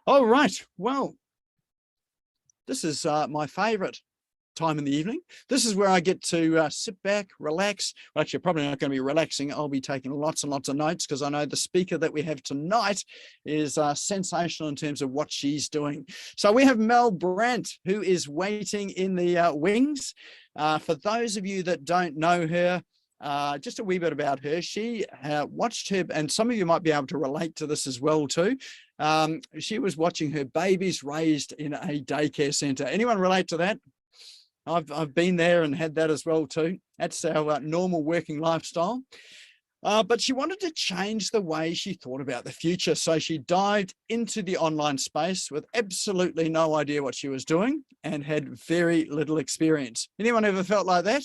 All right. Well, this is my favorite time in the evening. This is where I get to sit back, relax. Well, actually, probably not going to be relaxing. I'll be taking lots and lots of notes because I know the speaker that we have tonight is sensational in terms of what she's doing. So we have Mel Brandt, who is waiting in the wings. For those of you that don't know her, just a wee bit about her. She watched her, and some of you might be able to relate to this as well too. She was watching her babies raised in a daycare center. Anyone relate to that? I've been there and had that as well too. That's our normal working lifestyle. But she wanted to change the way she thought about the future. So she dived into the online space with absolutely no idea what she was doing and had very little experience. Anyone ever felt like that?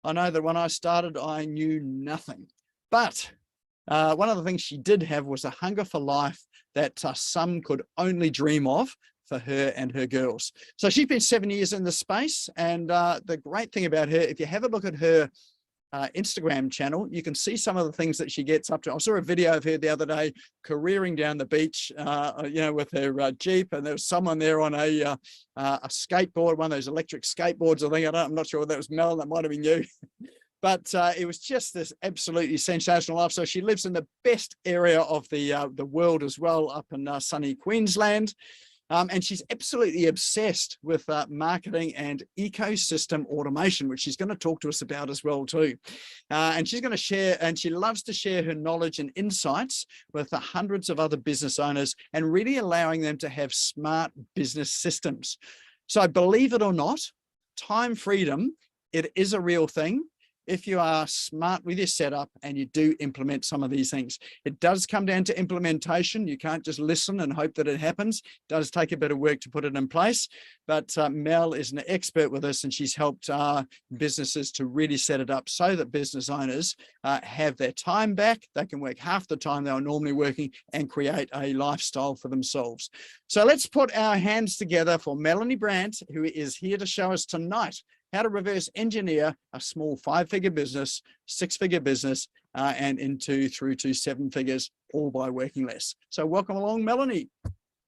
I know that when I started, I knew nothing. But one of the things she did have was a hunger for life that some could only dream of for her and her girls. So she's been 7 years in the space. And the great thing about her, if you have a look at her Instagram channel, you can see some of the things that she gets up to. I saw a video of her the other day careering down the beach, with her Jeep, and there was someone there on a skateboard, one of those electric skateboards. I think, I'm not sure whether that was Mel, that might have been you. But it was just this absolutely sensational life. So she lives in the best area of the world as well, up in sunny Queensland. And she's absolutely obsessed with marketing and ecosystem automation, which she's going to talk to us about as well too. And she's going to share, and she loves to share her knowledge and insights with hundreds of other business owners and really allowing them to have smart business systems. So believe it or not, time freedom, it is a real thing. If you are smart with your setup and you do implement some of these things. It does come down to implementation. You can't just listen and hope that it happens. It does take a bit of work to put it in place, but Mel is an expert with us, and she's helped businesses to really set it up so that business owners have their time back. They can work half the time they are normally working and create a lifestyle for themselves. So let's put our hands together for Melanie Brandt, who is here to show us tonight how to reverse engineer a small 5-figure business, 6-figure business, and through to 7 figures, all by working less. So welcome along, Melanie.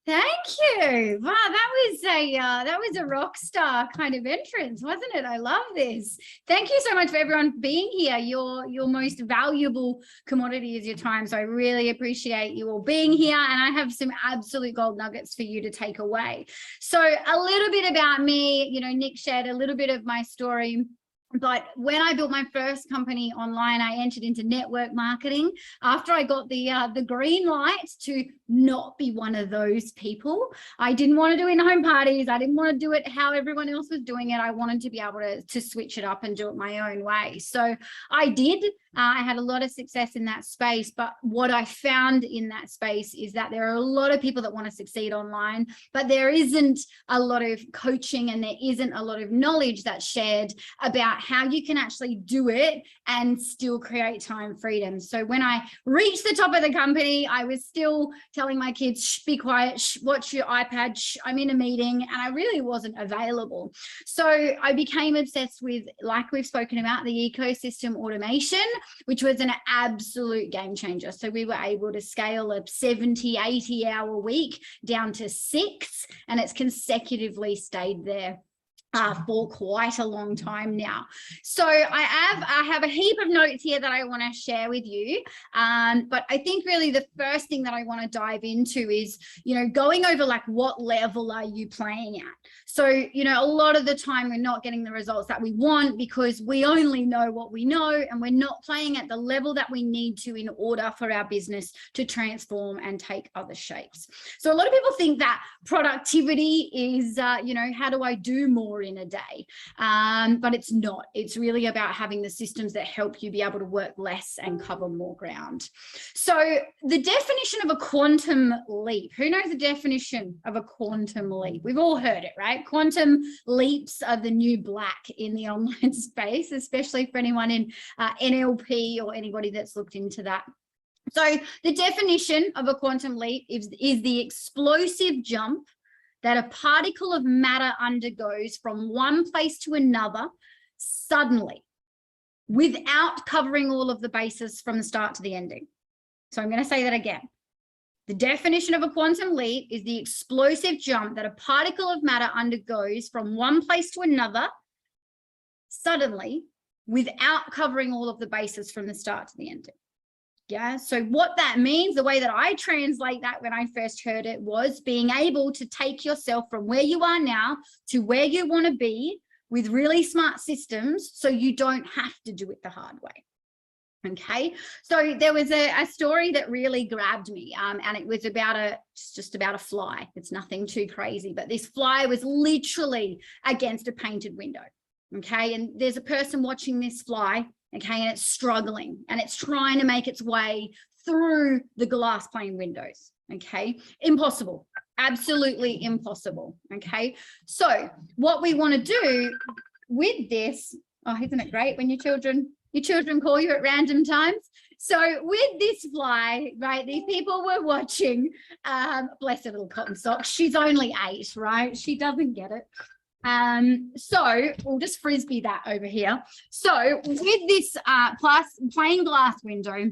Thank you. Wow, that was a rock star kind of entrance, wasn't it? I love this. Thank you so much for everyone being here. Your most valuable commodity is your time. So I really appreciate you all being here. And I have some absolute gold nuggets for you to take away. So a little bit about me, Nick shared a little bit of my story. But when I built my first company online, I entered into network marketing after I got the green light to not be one of those people. I didn't want to do in-home parties. I didn't want to do it how everyone else was doing it. I wanted to be able to switch it up and do it my own way. So I did. I had a lot of success in that space, but what I found in that space is that there are a lot of people that want to succeed online, but there isn't a lot of coaching and there isn't a lot of knowledge that's shared about how you can actually do it and still create time freedom. So when I reached the top of the company, I was still telling my kids, shh, be quiet, shh, watch your iPad, shh, I'm in a meeting, and I really wasn't available. So I became obsessed with, like we've spoken about, the ecosystem automation, which was an absolute game changer. So we were able to scale a 70, 80 hour week down to 6, and it's consecutively stayed there for quite a long time now. So I have a heap of notes here that I want to share with you. But I think really the first thing that I want to dive into is, going over like what level are you playing at? So, a lot of the time we're not getting the results that we want because we only know what we know and we're not playing at the level that we need to in order for our business to transform and take other shapes. So a lot of people think that productivity is, how do I do more in a day? But it's not. It's really about having the systems that help you be able to work less and cover more ground. So the definition of a quantum leap, who knows the definition of a quantum leap? We've all heard it, right? Quantum leaps are the new black in the online space, especially for anyone in NLP or anybody that's looked into that. So the definition of a quantum leap is the explosive jump that a particle of matter undergoes from one place to another suddenly without covering all of the bases from the start to the ending. So I'm going to say that again. The definition of a quantum leap is the explosive jump that a particle of matter undergoes from one place to another suddenly without covering all of the bases from the start to the ending. Yeah, so what that means, the way that I translate that when I first heard it, was being able to take yourself from where you are now to where you want to be with really smart systems, so you don't have to do it the hard way. Okay, so there was a story that really grabbed me, and it was about just about a fly. It's nothing too crazy, but this fly was literally against a painted window. Okay, and there's a person watching this fly, okay, and it's struggling and it's trying to make its way through the glass pane windows. Okay, impossible, absolutely impossible. Okay, so what we want to do with this, oh, isn't it great when your children call you at random times? So with this fly, right, these people were watching, bless her little cotton socks, she's only 8, right? She doesn't get it. So we'll just frisbee that over here. So with this plain glass window,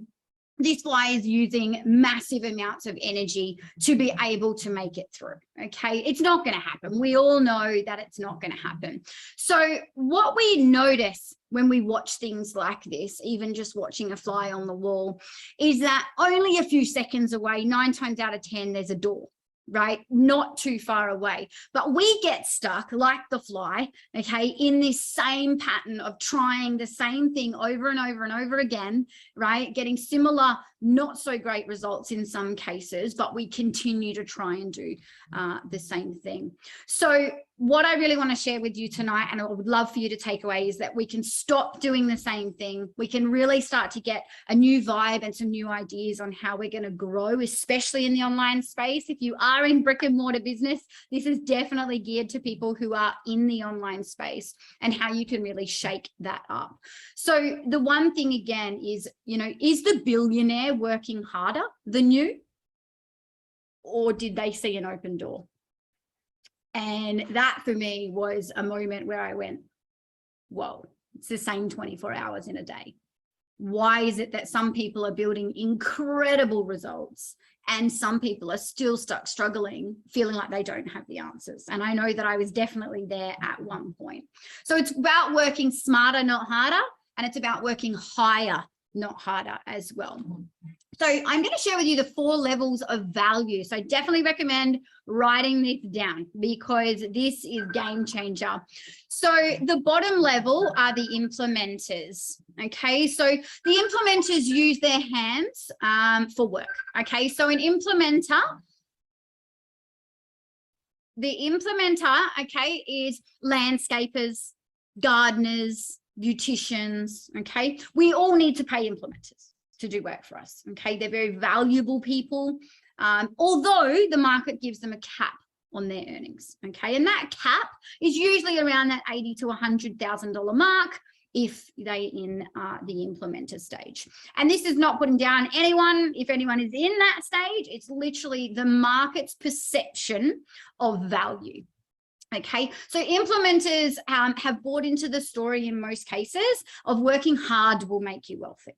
this fly is using massive amounts of energy to be able to make it through. Okay, it's not going to happen. We all know that it's not going to happen. So what we notice when we watch things like this, even just watching a fly on the wall, is that only a few seconds away, 9 times out of 10, there's a door, right? Not too far away. But we get stuck like the fly, okay, in this same pattern of trying the same thing over and over and over again, right? Getting similar, not so great results in some cases, but we continue to try and do the same thing. So what I really want to share with you tonight, and I would love for you to take away, is that we can stop doing the same thing. We can really start to get a new vibe and some new ideas on how we're going to grow, especially in the online space. If you are in brick and mortar business, this is definitely geared to people who are in the online space and how you can really shake that up. So the one thing again is, you know, is the billionaire working harder than you, or did they see an open door? And that for me was a moment where I went, whoa, it's the same 24 hours in a day. Why is it that some people are building incredible results and some people are still stuck struggling, feeling like they don't have the answers? And I know that I was definitely there at one point. So it's about working smarter, not harder. And it's about working higher, not harder as well. So I'm going to share with you the 4 levels of value. So I definitely recommend writing this down because this is game changer. So the bottom level are the implementers. Okay, so the implementers use their hands for work. Okay, so an implementer, the implementer, okay, is landscapers, gardeners, beauticians. Okay, we all need to pay implementers to do work for us. Okay, they're very valuable people, although the market gives them a cap on their earnings. Okay, and that cap is usually around that $80,000 to $100,000 mark if they in the implementer stage. And this is not putting down anyone. If anyone is in that stage, it's literally the market's perception of value. Okay, so implementers have bought into the story in most cases of working hard will make you wealthy.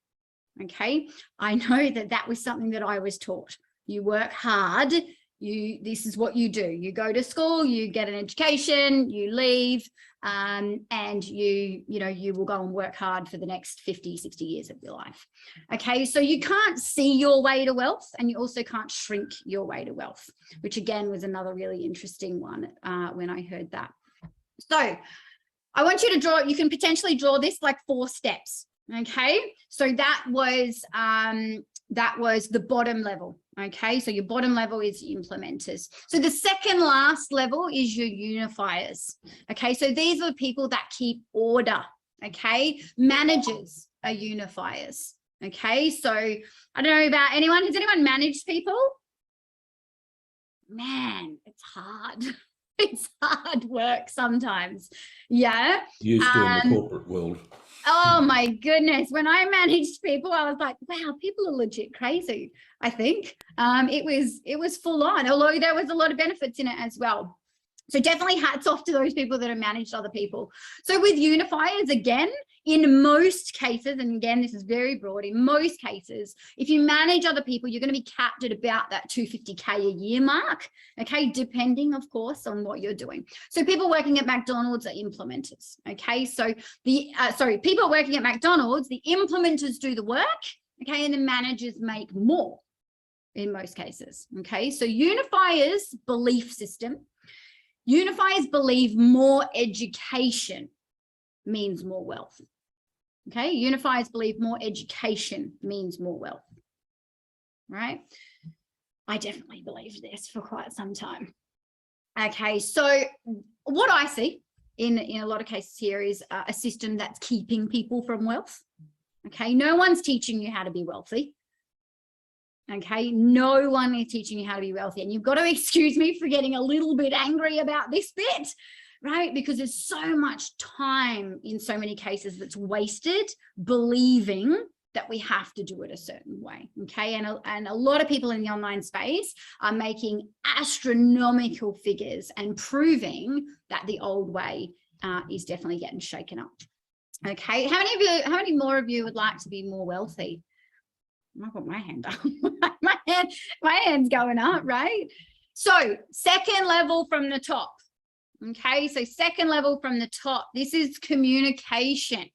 Okay, I know that that was something that I was taught. You work hard, this is what you do. You go to school, you get an education, you leave, and you will go and work hard for the next 50, 60 years of your life. Okay, so you can't see your way to wealth, and you also can't shrink your way to wealth, which again was another really interesting one when I heard that. So I want you to draw, you can potentially draw this like 4 steps. Okay, so that was the bottom level. Okay, so your bottom level is implementers. So the second last level is your unifiers. Okay, so these are the people that keep order. Okay, managers are unifiers. Okay, so I don't know about anyone. Has anyone managed people? Man, it's hard. It's hard work sometimes. Yeah. Used to in the corporate world. Oh my goodness. When I managed people, I was like, wow, people are legit crazy. I think it was full on, although there was a lot of benefits in it as well. So definitely hats off to those people that have managed other people. So with unifiers, again, In most cases, and again, this is very broad, in most cases, if you manage other people, you're going to be capped at about that 250K a year mark, okay, depending, of course, on what you're doing. So people working at McDonald's are implementers, okay? So people working at McDonald's, the implementers do the work, okay, and the managers make more in most cases, okay? So Unifiers' belief system, Unifiers believe more education means more wealth. Okay, Unifiers believe more education means more wealth, right? I definitely believed this for quite some time. Okay, so what I see in a lot of cases here is a system that's keeping people from wealth. Okay, no one's teaching you how to be wealthy. Okay, no one is teaching you how to be wealthy. And you've got to excuse me for getting a little bit angry about this bit, right? Because there's so much time in so many cases that's wasted believing that we have to do it a certain way, okay? And a lot of people in the online space are making astronomical figures and proving that the old way is definitely getting shaken up, okay? How many more of you would like to be more wealthy? I've got my hand up. my hand's going up, right? So second level from the top. Okay, so second level from the top, this is communication.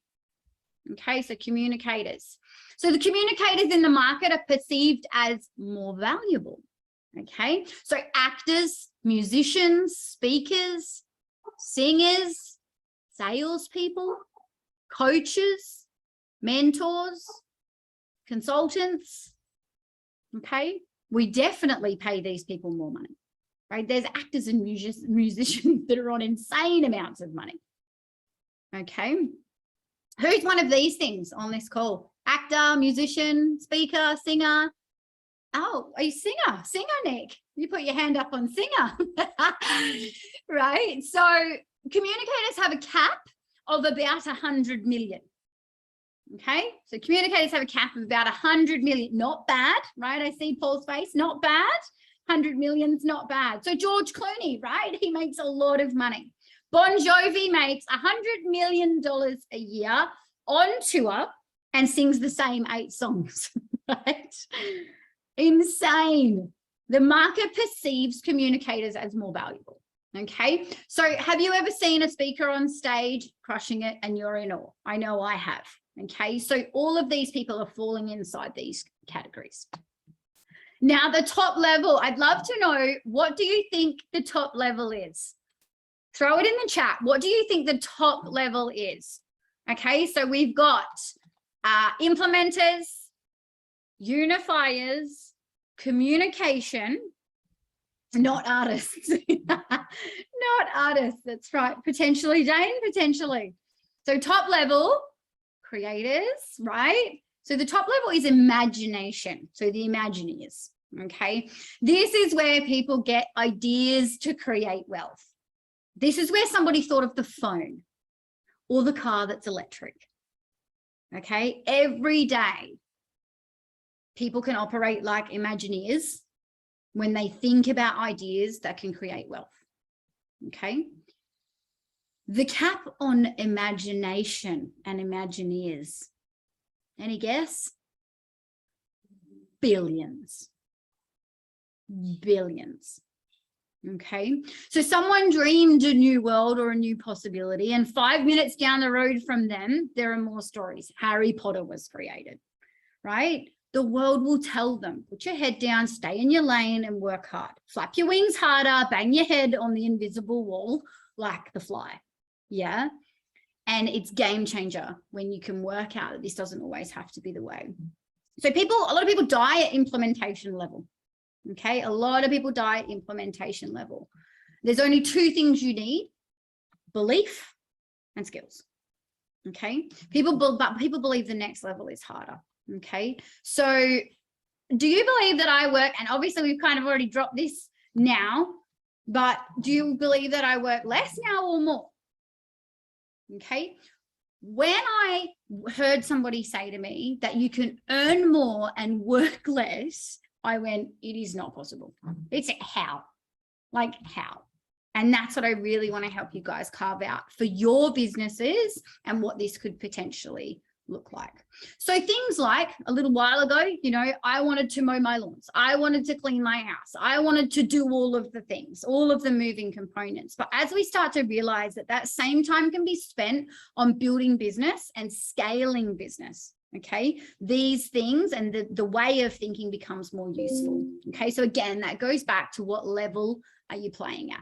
Okay, so communicators. So the communicators in the market are perceived as more valuable. Okay, so actors, musicians, speakers, singers, salespeople, coaches, mentors, consultants. Okay, we definitely pay these people more money. Right? There's actors and musicians that are on insane amounts of money. Okay. Who's one of these things on this call? Actor, musician, speaker, singer. Oh, are you singer? Singer, Nick. You put your hand up on singer. Right. So communicators have a cap of about 100 million. Okay. So communicators have a cap of about 100 million. Not bad, right? I see Paul's face. Not bad. 100 million's not bad. So George Clooney, right? He makes a lot of money. Bon Jovi makes $100 million a year on tour and sings the same 8 songs, right? Insane. The market perceives communicators as more valuable. Okay. So have you ever seen a speaker on stage crushing it and you're in awe? I know I have. Okay. So all of these people are falling inside these categories. Now, the top level, I'd love to know, what do you think the top level is? Throw it in the chat. What do you think the top level is? Okay, so we've got implementers, unifiers, communication, not artists. Not artists, that's right. Potentially, Jane, potentially. So top level, creators, right? So the top level is imagination. So the Imagineers, okay? This is where people get ideas to create wealth. This is where somebody thought of the phone or the car that's electric, okay? Every day, people can operate like Imagineers when they think about ideas that can create wealth, okay? The cap on imagination and Imagineers, any guess? Billions. Billions. Okay. So someone dreamed a new world or a new possibility, and 5 minutes down the road from them, there are more stories. Harry Potter was created, right? The world will tell them, put your head down, stay in your lane and work hard. Flap your wings harder, bang your head on the invisible wall like the fly. Yeah. And it's game changer when you can work out that this doesn't always have to be the way. So a lot of people die at implementation level. Okay. A lot of people die at implementation level. There's only 2 things you need: belief and skills. Okay. But people believe the next level is harder. Okay. So do you believe that I work, and obviously we've kind of already dropped this now, but do you believe that I work less now or more? Okay. When I heard somebody say to me that you can earn more and work less, I went, it is not possible. It's how? Like how? And that's what I really want to help you guys carve out for your businesses and what this could potentially look like. So things like a little while ago, you know, I wanted to mow my lawns. I wanted to clean my house. I wanted to do all of the things, all of the moving components. But as we start to realize that that same time can be spent on building business and scaling business, okay, these things and the way of thinking becomes more useful. Okay, so again, that goes back to what level are you playing at?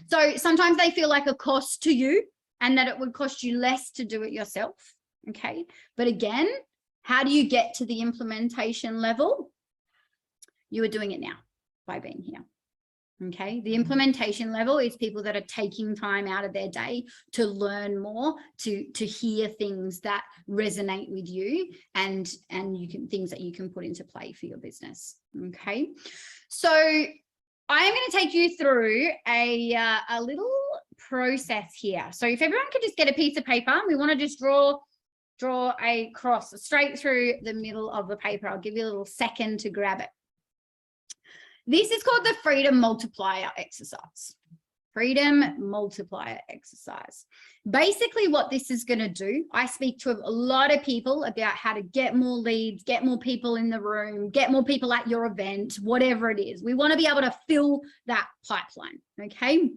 So sometimes they feel like a cost to you and that it would cost you less to do it yourself. Okay, but again, how do you get to the implementation level? You are doing it now by being here. Okay, the implementation level is people that are taking time out of their day to learn more, to hear things that resonate with you, and you can things that you can put into play for your business. Okay, so I am going to take you through a little process here. So if everyone could just get a piece of paper, we want to just draw a cross straight through the middle of the paper. I'll give you a little second to grab it. This is called the Freedom Multiplier exercise. Freedom Multiplier exercise. Basically what this is going to do, I speak to a lot of people about how to get more leads, get more people in the room, get more people at your event, whatever it is. We want to be able to fill that pipeline, okay?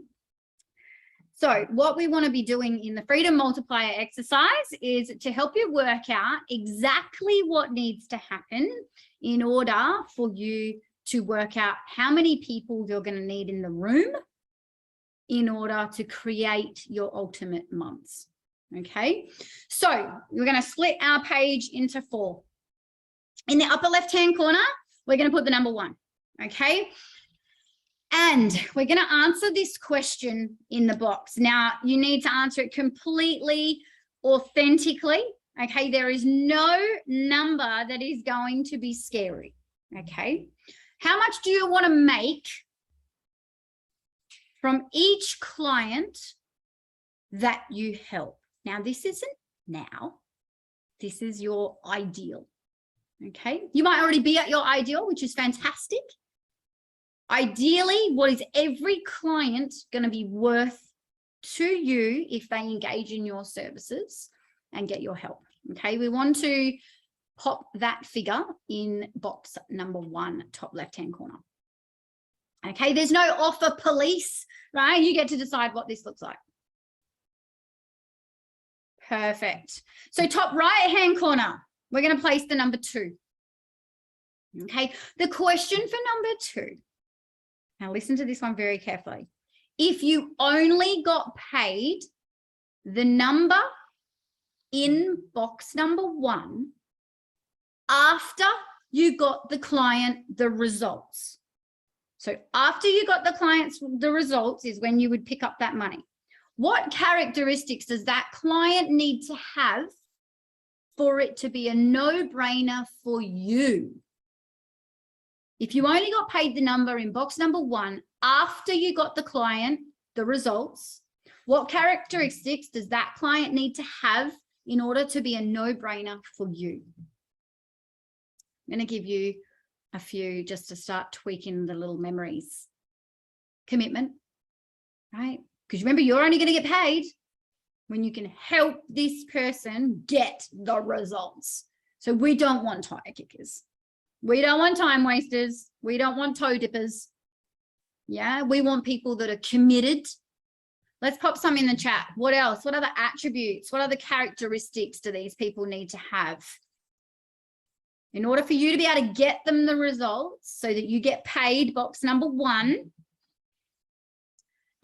So what we want to be doing in the Freedom Multiplier exercise is to help you work out exactly what needs to happen in order for you to work out how many people you're going to need in the room in order to create your ultimate months. Okay, so we're going to split our page into 4. In the upper left-hand corner, we're going to put the number 1. Okay. And we're going to answer this question in the box. Now, you need to answer it completely authentically. Okay, there is no number that is going to be scary. Okay, how much do you want to make from each client that you help? Now, this isn't now. This is your ideal. Okay, you might already be at your ideal, which is fantastic. Ideally, what is every client going to be worth to you if they engage in your services and get your help? Okay, we want to pop that figure in box number 1, top left-hand corner. Okay, there's no offer police, right? You get to decide what this looks like. Perfect. So top right-hand corner, we're going to place the number 2. Okay, the question for number 2. Now listen to this one very carefully. If you only got paid the number in box number 1 after you got the client the results. So after you got the clients the results is when you would pick up that money. What characteristics does that client need to have for it to be a no-brainer for you? If you only got paid the number in box number 1 after you got the client the results, what characteristics does that client need to have in order to be a no-brainer for you? I'm going to give you a few just to start tweaking the little memories. Commitment, right? Because remember, you're only going to get paid when you can help this person get the results. So we don't want tire kickers. We don't want time wasters. We don't want toe dippers. Yeah, we want people that are committed. Let's pop some in the chat. What else? What other attributes? What other characteristics do these people need to have in order for you to be able to get them the results so that you get paid? Box number 1.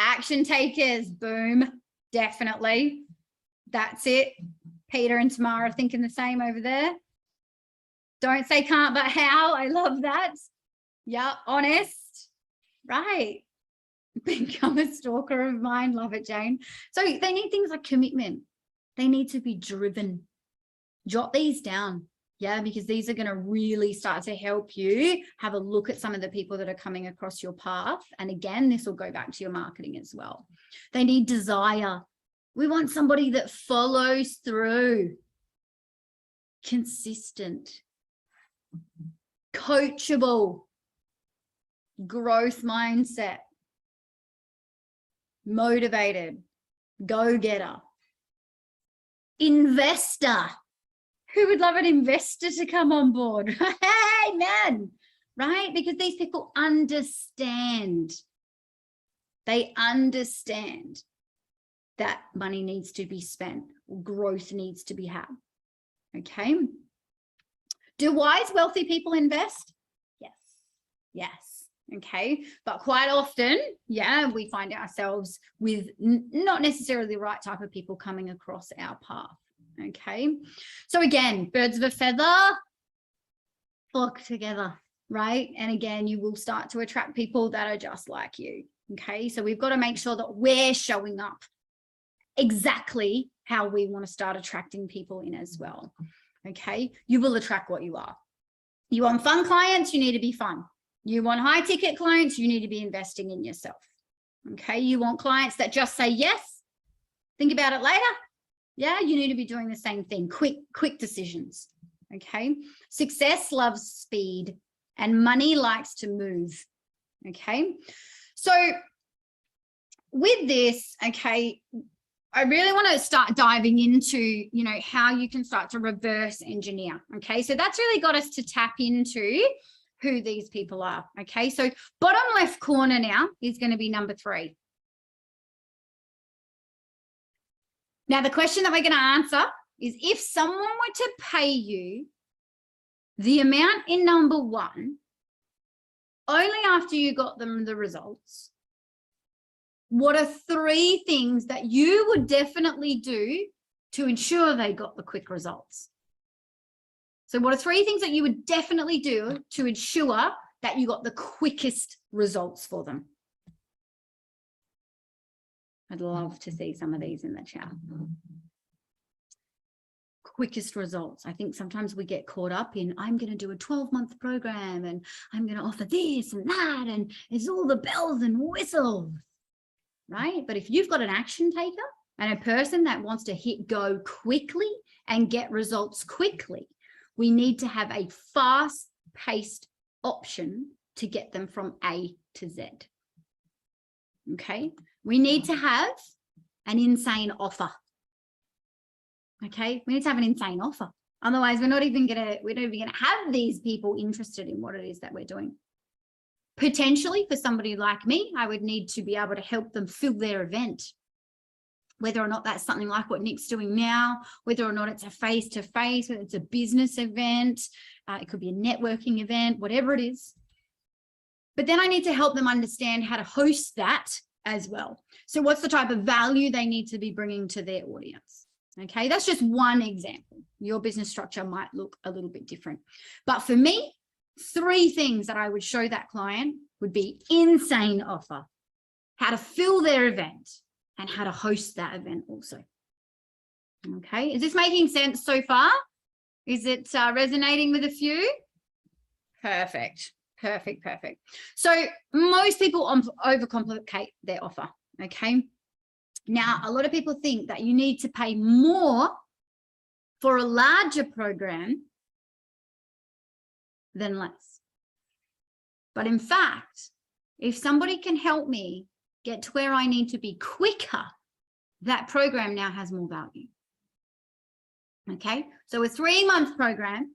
Action takers, boom, definitely. That's it. Peter and Tamara thinking the same over there. Don't say can't, but how. I love that. Yeah, honest. Right. Become a stalker of mine. Love it, Jane. So they need things like commitment. They need to be driven. Jot these down. Yeah, because these are going to really start to help you have a look at some of the people that are coming across your path. And again, this will go back to your marketing as well. They need desire. We want somebody that follows through. Consistent. Coachable. Growth mindset. motivated, go-getter, investor. Who would love an investor to come on board? Hey, man, right? Because these people understand. They understand that money needs to be spent, growth needs to be had. Okay. Do wise, wealthy people invest? Yes. Yes. Okay. But quite often, yeah, we find ourselves with not necessarily the right type of people coming across our path. Okay. So again, birds of a feather flock together, right? And again, you will start to attract people that are just like you. Okay. So we've got to make sure that we're showing up exactly how we want to start attracting people in as well. Okay. You will attract what you are. You want fun clients, you need to be fun. You want high ticket clients, you need to be investing in yourself. Okay. You want clients that just say yes, think about it later. Yeah, you need to be doing the same thing. Quick decisions. Okay. Success loves speed and money likes to move. Okay. So with this, okay, I really want to start diving into, you know, how you can start to reverse engineer. Okay. So that's really got us to tap into who these people are. Okay. So bottom left corner now is going to be number 3. Now, the question that we're going to answer is, if someone were to pay you the amount in number 1, only after you got them the results, what are 3 things that you would definitely do to ensure they got the quick results? So what are 3 things that you would definitely do to ensure that you got the quickest results for them? I'd love to see some of these in the chat. Quickest results. I think sometimes we get caught up in, I'm going to do a 12-month program and I'm going to offer this and that, and it's all the bells and whistles, right? But if you've got an action taker and a person that wants to hit go quickly and get results quickly, we need to have a fast-paced option to get them from A to Z. Okay. We need to have an insane offer. Okay. We need to have an insane offer. Otherwise, we're not even gonna have these people interested in what it is that we're doing. Potentially, for somebody like me, I would need to be able to help them fill their event. Whether or not that's something like what Nick's doing now, whether or not it's a face-to-face, whether it's a business event, it could be a networking event, whatever it is. But then I need to help them understand how to host that as well. So what's the type of value they need to be bringing to their audience? Okay, that's just one example. Your business structure might look a little bit different. But for me, 3 things that I would show that client would be insane offer, how to fill their event, and how to host that event also. Okay, is this making sense so far? Is it resonating with a few? Perfect. Perfect, perfect. So most people overcomplicate their offer, okay? Now, a lot of people think that you need to pay more for a larger program than less. But in fact, if somebody can help me get to where I need to be quicker, that program now has more value. Okay, so a 3-month program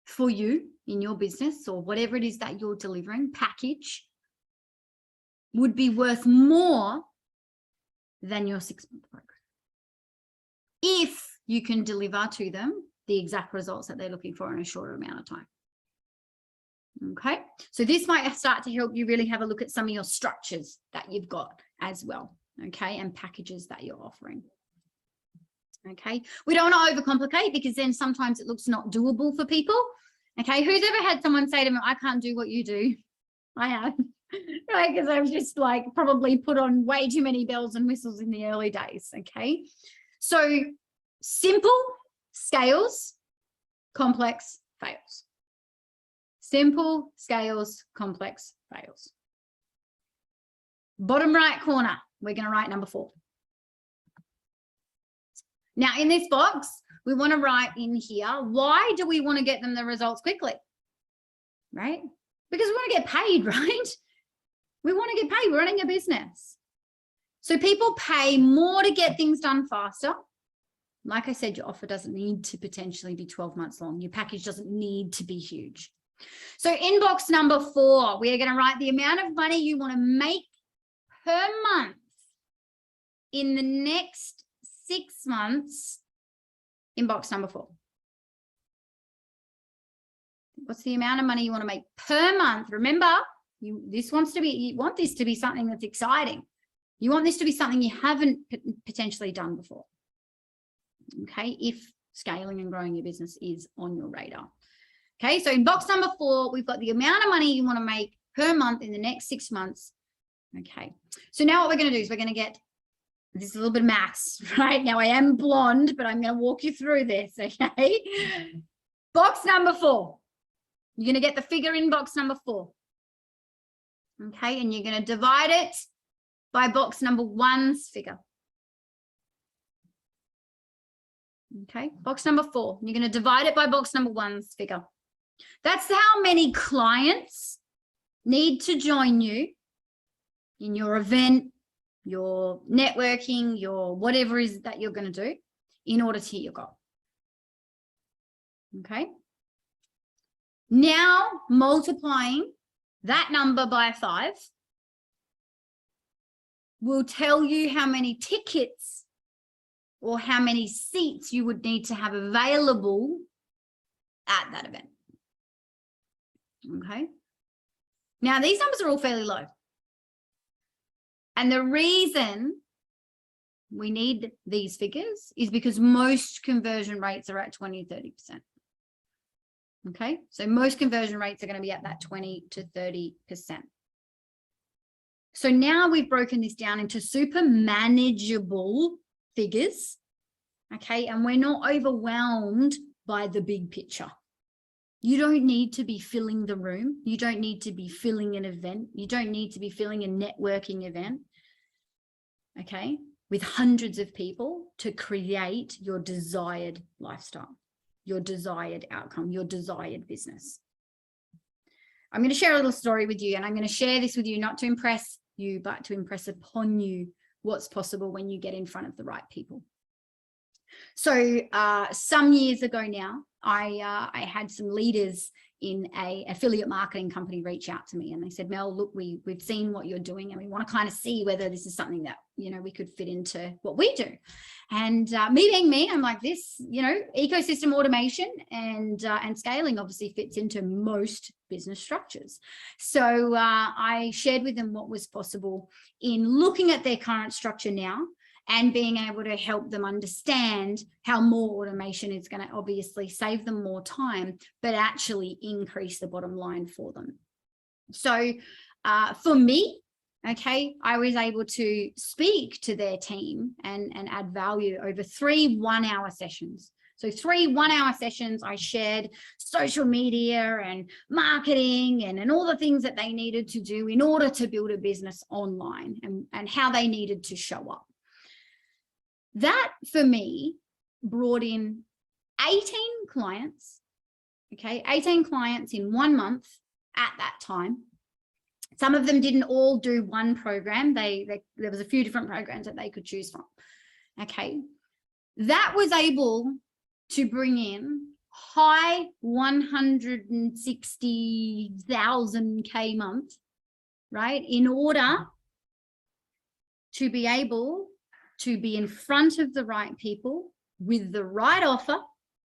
for you in your business or whatever it is that you're delivering, package, would be worth more than your 6-month program, if you can deliver to them the exact results that they're looking for in a shorter amount of time. Okay, so this might start to help you really have a look at some of your structures that you've got as well, okay, and packages that you're offering. Okay, we don't want to overcomplicate, because then sometimes it looks not doable for people. Okay, who's ever had someone say to me, I can't do what you do? I have, right? Because I've just like probably put on way too many bells and whistles in the early days. Okay, so simple scales, complex fails. Simple scales, complex fails. Bottom right corner, we're going to write number 4. Now in this box, we want to write in here, why do we want to get them the results quickly? Right? Because we want to get paid, right? We want to get paid. We're running a business. So people pay more to get things done faster. Like I said, your offer doesn't need to potentially be 12 months long. Your package doesn't need to be huge. So inbox number 4, we are going to write the amount of money you want to make per month in the next 6 months. Inbox number 4. What's the amount of money you want to make per month? Remember, you want this to be something that's exciting. You want this to be something you haven't potentially done before. Okay, if scaling and growing your business is on your radar. Okay, so in box number 4, we've got the amount of money you want to make per month in the next 6 months. Okay, so now what we're going to do is we're going to get, this is a little bit of maths, right? Now I am blonde, but I'm going to walk you through this, okay? Box number 4. You're going to get the figure in box number 4. Okay, and you're going to divide it by box number 1's figure. Okay, box number 4. You're going to divide it by box number 1's figure. That's how many clients need to join you in your event, your networking, your whatever it is that you're going to do in order to hit your goal. Okay. Now multiplying that number by 5 will tell you how many tickets or how many seats you would need to have available at that event. Okay. Now these numbers are all fairly low. And the reason we need these figures is because most conversion rates are at 20, 30%. Okay, so most conversion rates are going to be at that 20 to 30%. So now we've broken this down into super manageable figures. Okay, and we're not overwhelmed by the big picture. You don't need to be filling the room. You don't need to be filling an event. You don't need to be filling a networking event, okay, with hundreds of people to create your desired lifestyle, your desired outcome, your desired business. I'm going to share a little story with you, and I'm going to share this with you not to impress you, but to impress upon you what's possible when you get in front of the right people. So some years ago now, I had some leaders in a affiliate marketing company reach out to me, and they said, Mel, look, we've seen what you're doing, and we want to kind of see whether this is something that, you know, we could fit into what we do. And me being me, I'm like, this, you know, ecosystem automation and scaling obviously fits into most business structures. So I shared with them what was possible in looking at their current structure now, and being able to help them understand how more automation is going to obviously save them more time, but actually increase the bottom line for them. So for me, okay, I was able to speak to their team and add value over 3 one-hour sessions. So 3 one-hour sessions, I shared social media and marketing and all the things that they needed to do in order to build a business online, and how they needed to show up. That for me brought in 18 clients, okay, 18 clients in 1 month at that time. Some of them didn't all do one program. There was a few different programs that they could choose from. Okay, that was able to bring in high 160,000 K month, right, in order to be able to be in front of the right people with the right offer,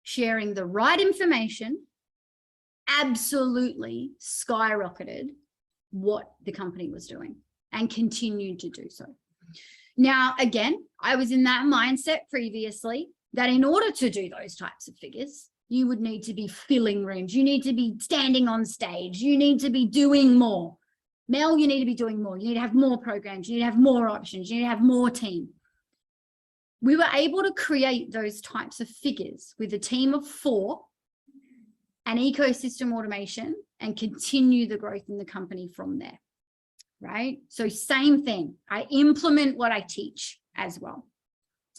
sharing the right information, absolutely skyrocketed what the company was doing and continued to do so. Now, again, I was in that mindset previously that in order to do those types of figures, you would need to be filling rooms. You need to be standing on stage. You need to be doing more. Mel, you need to be doing more. You need to have more programs. You need to have more options. You need to have more team. We were able to create those types of figures with a team of 4 and ecosystem automation and continue the growth in the company from there, right? So same thing, I implement what I teach as well,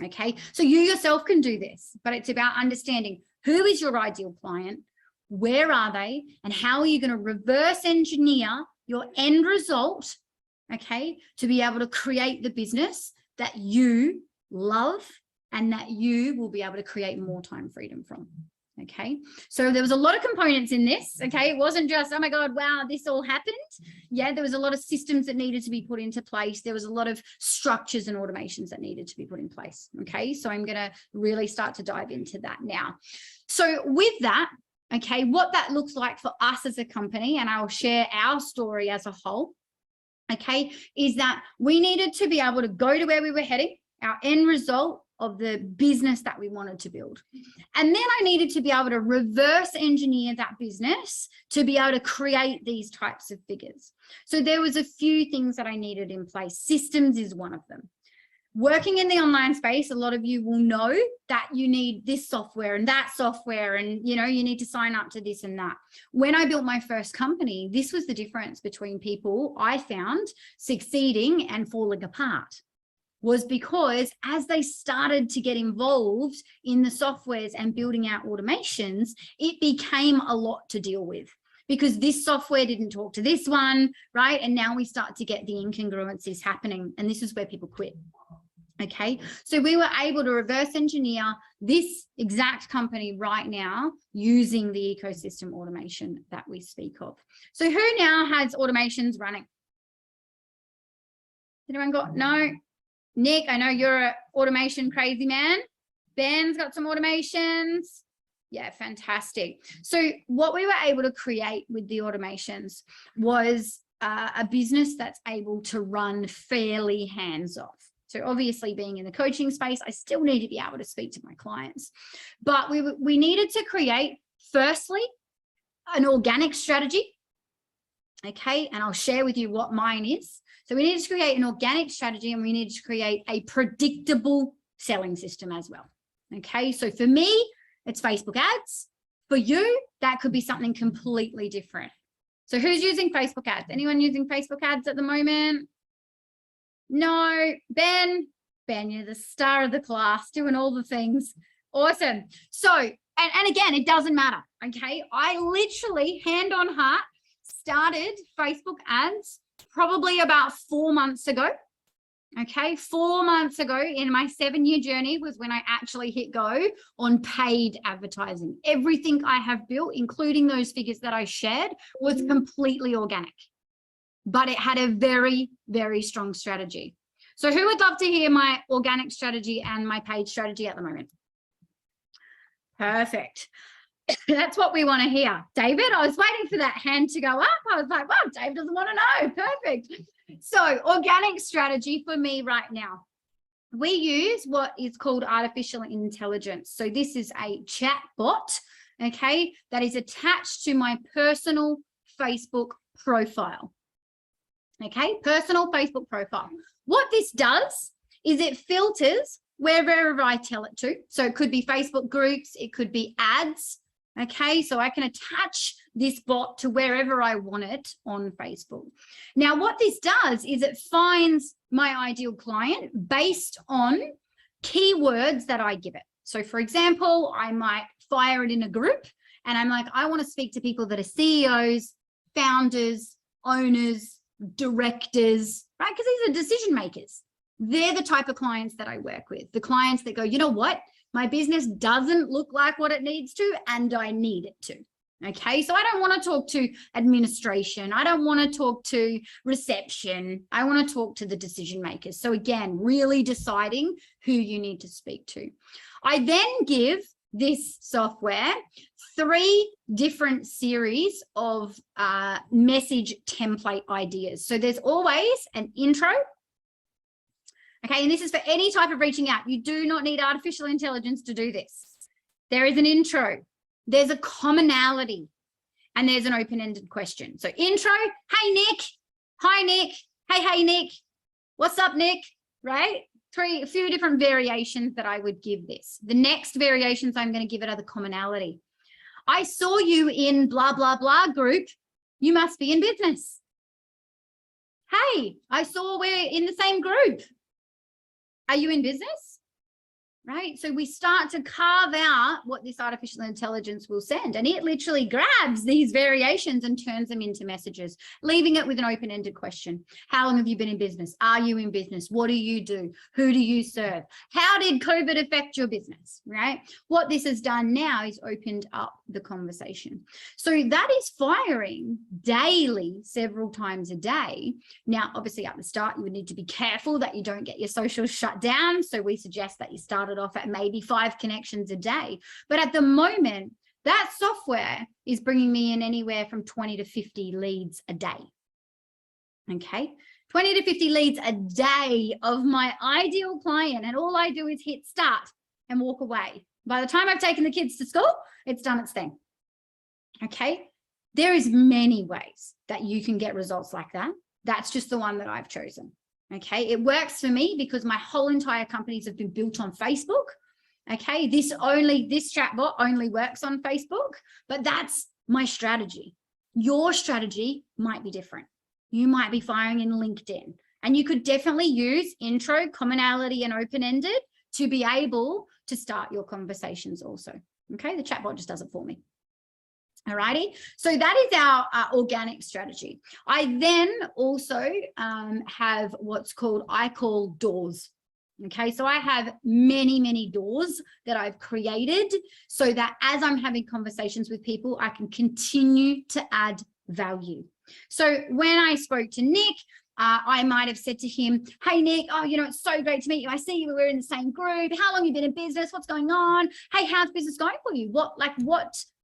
okay? So you yourself can do this, but it's about understanding who is your ideal client, where are they, and how are you going to reverse engineer your end result okay, to be able to create the business that you love and that you will be able to create more time freedom from. Okay, so there was a lot of components in this. Okay, it wasn't just, oh my God, wow, this all happened. Yeah, there was a lot of systems that needed to be put into place. There was a lot of structures and automations that needed to be put in place. Okay, so I'm going to really start to dive into that now. So with that, okay, what that looks like for us as a company, and I'll share our story as a whole, okay, is that we needed to be able to go to where we were heading, our end result of the business that we wanted to build. And then I needed to be able to reverse engineer that business to be able to create these types of figures. So there was a few things that I needed in place. Systems is one of them. Working in the online space, a lot of you will know that you need this software and that software, and you need to sign up to this and that. When I built my first company, this was the difference between people I found succeeding and falling apart, was because as they started to get involved in the softwares and building out automations, it became a lot to deal with, because this software didn't talk to this one, right? And now we start to get the incongruencies happening, and this is where people quit. Okay, so we were able to reverse engineer this exact company right now using the ecosystem automation that we speak of. So who now has automations running? Anyone got? No? Nick, I know you're an automation crazy man. Ben's got some automations. Yeah, fantastic. So what we were able to create with the automations was a business that's able to run fairly hands-off. So obviously being in the coaching space, I still need to be able to speak to my clients. But we needed to create, firstly, an organic strategy. Okay, and I'll share with you what mine is. So we needed to create an organic strategy, and we needed to create a predictable selling system as well. Okay, so for me, it's Facebook ads. For you, that could be something completely different. So who's using Facebook ads? Anyone using Facebook ads at the moment? No. Ben, you're the star of the class, doing all the things. Awesome. So, and again, it doesn't matter. Okay, I literally, hand on heart, started Facebook ads probably about 4 months ago. Okay, 4 months ago in my 7-year journey was when I actually hit go on paid advertising. Everything I have built, including those figures that I shared, was completely organic, but it had a very, very strong strategy. So who would love to hear my organic strategy and my paid strategy at the moment? Perfect. That's what we want to hear. David, I was waiting for that hand to go up. I was like, wow, Dave doesn't want to know. Perfect. So organic strategy for me right now. We use what is called artificial intelligence. So this is a chat bot, okay, that is attached to my personal Facebook profile. Okay, personal Facebook profile. What this does is it filters wherever I tell it to. So it could be Facebook groups, it could be ads. Okay, so I can attach this bot to wherever I want it on Facebook. Now, what this does is it finds my ideal client based on keywords that I give it. So for example, I might fire it in a group and I'm like, I want to speak to people that are CEOs, founders, owners, directors, right? Because these are decision makers. They're the type of clients that I work with. The clients that go, you know what? My business doesn't look like what it needs to, and I need it to. Okay, so I don't want to talk to administration. I don't want to talk to reception. I want to talk to the decision makers. So again, really deciding who you need to speak to. I then give this software 3 different series of message template ideas. So there's always an intro. Okay, and this is for any type of reaching out. You do not need artificial intelligence to do this. There is an intro, there's a commonality, and there's an open-ended question. So intro, hey, Nick. Hi, Nick. Hey, Nick. What's up, Nick? Right? A few different variations that I would give this. The next variations I'm going to give it are the commonality. I saw you in blah, blah, blah group. You must be in business. Hey, I saw we're in the same group. Are you in business? right? So we start to carve out what this artificial intelligence will send, and it literally grabs these variations and turns them into messages, leaving it with an open-ended question. How long have you been in business? Are you in business? What do you do? Who do you serve? How did COVID affect your business, right? What this has done now is opened up the conversation. So that is firing daily, several times a day. Now, obviously at the start, you would need to be careful that you don't get your socials shut down. So we suggest that you start it off at maybe 5 connections a day. But at the moment, that software is bringing me in anywhere from 20 to 50 leads a day. Okay, 20 to 50 leads a day of my ideal client. And all I do is hit start and walk away. By the time I've taken the kids to school, it's done its thing. Okay, there is many ways that you can get results like that. That's just the one that I've chosen. Okay, it works for me because my whole entire companies have been built on Facebook. Okay, this chatbot only works on Facebook, but that's my strategy. Your strategy might be different. You might be firing in LinkedIn, and you could definitely use intro, commonality, and open-ended to be able to start your conversations also. Okay, the chatbot just does it for me. All righty, so that is our organic strategy. I then also have what's called, I call doors. Okay, so I have many doors that I've created so that as I'm having conversations with people, I can continue to add value. So when I spoke to Nick, I might have said to him, hey, Nick, oh, you know, it's so great to meet you. I see you, we're in the same group. How long have you been in business? What's going on? Hey, how's business going for you? What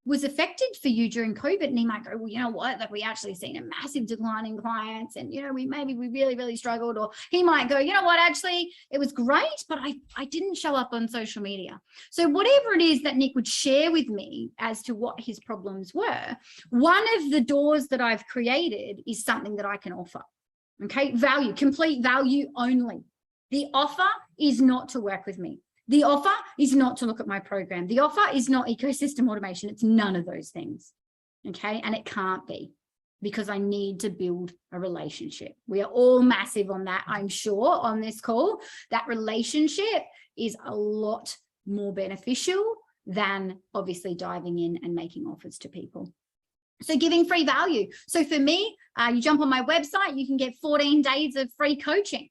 was affected for you during COVID? And he might go, well, you know what, like we actually seen a massive decline in clients, and, you know, we really struggled. Or he might go, you know what, actually it was great, but I didn't show up on social media. So whatever it is that Nick would share with me as to what his problems were, one of the doors that I've created is something that I can offer. Okay, value, complete value only. The offer is not to work with me. The offer is not to look at my program. The offer is not ecosystem automation. It's none of those things. Okay, and it can't be, because I need to build a relationship. We are all massive on that, I'm sure, on this call. That relationship is a lot more beneficial than obviously diving in and making offers to people. So giving free value. So for me, you jump on my website, you can get 14 days of free coaching,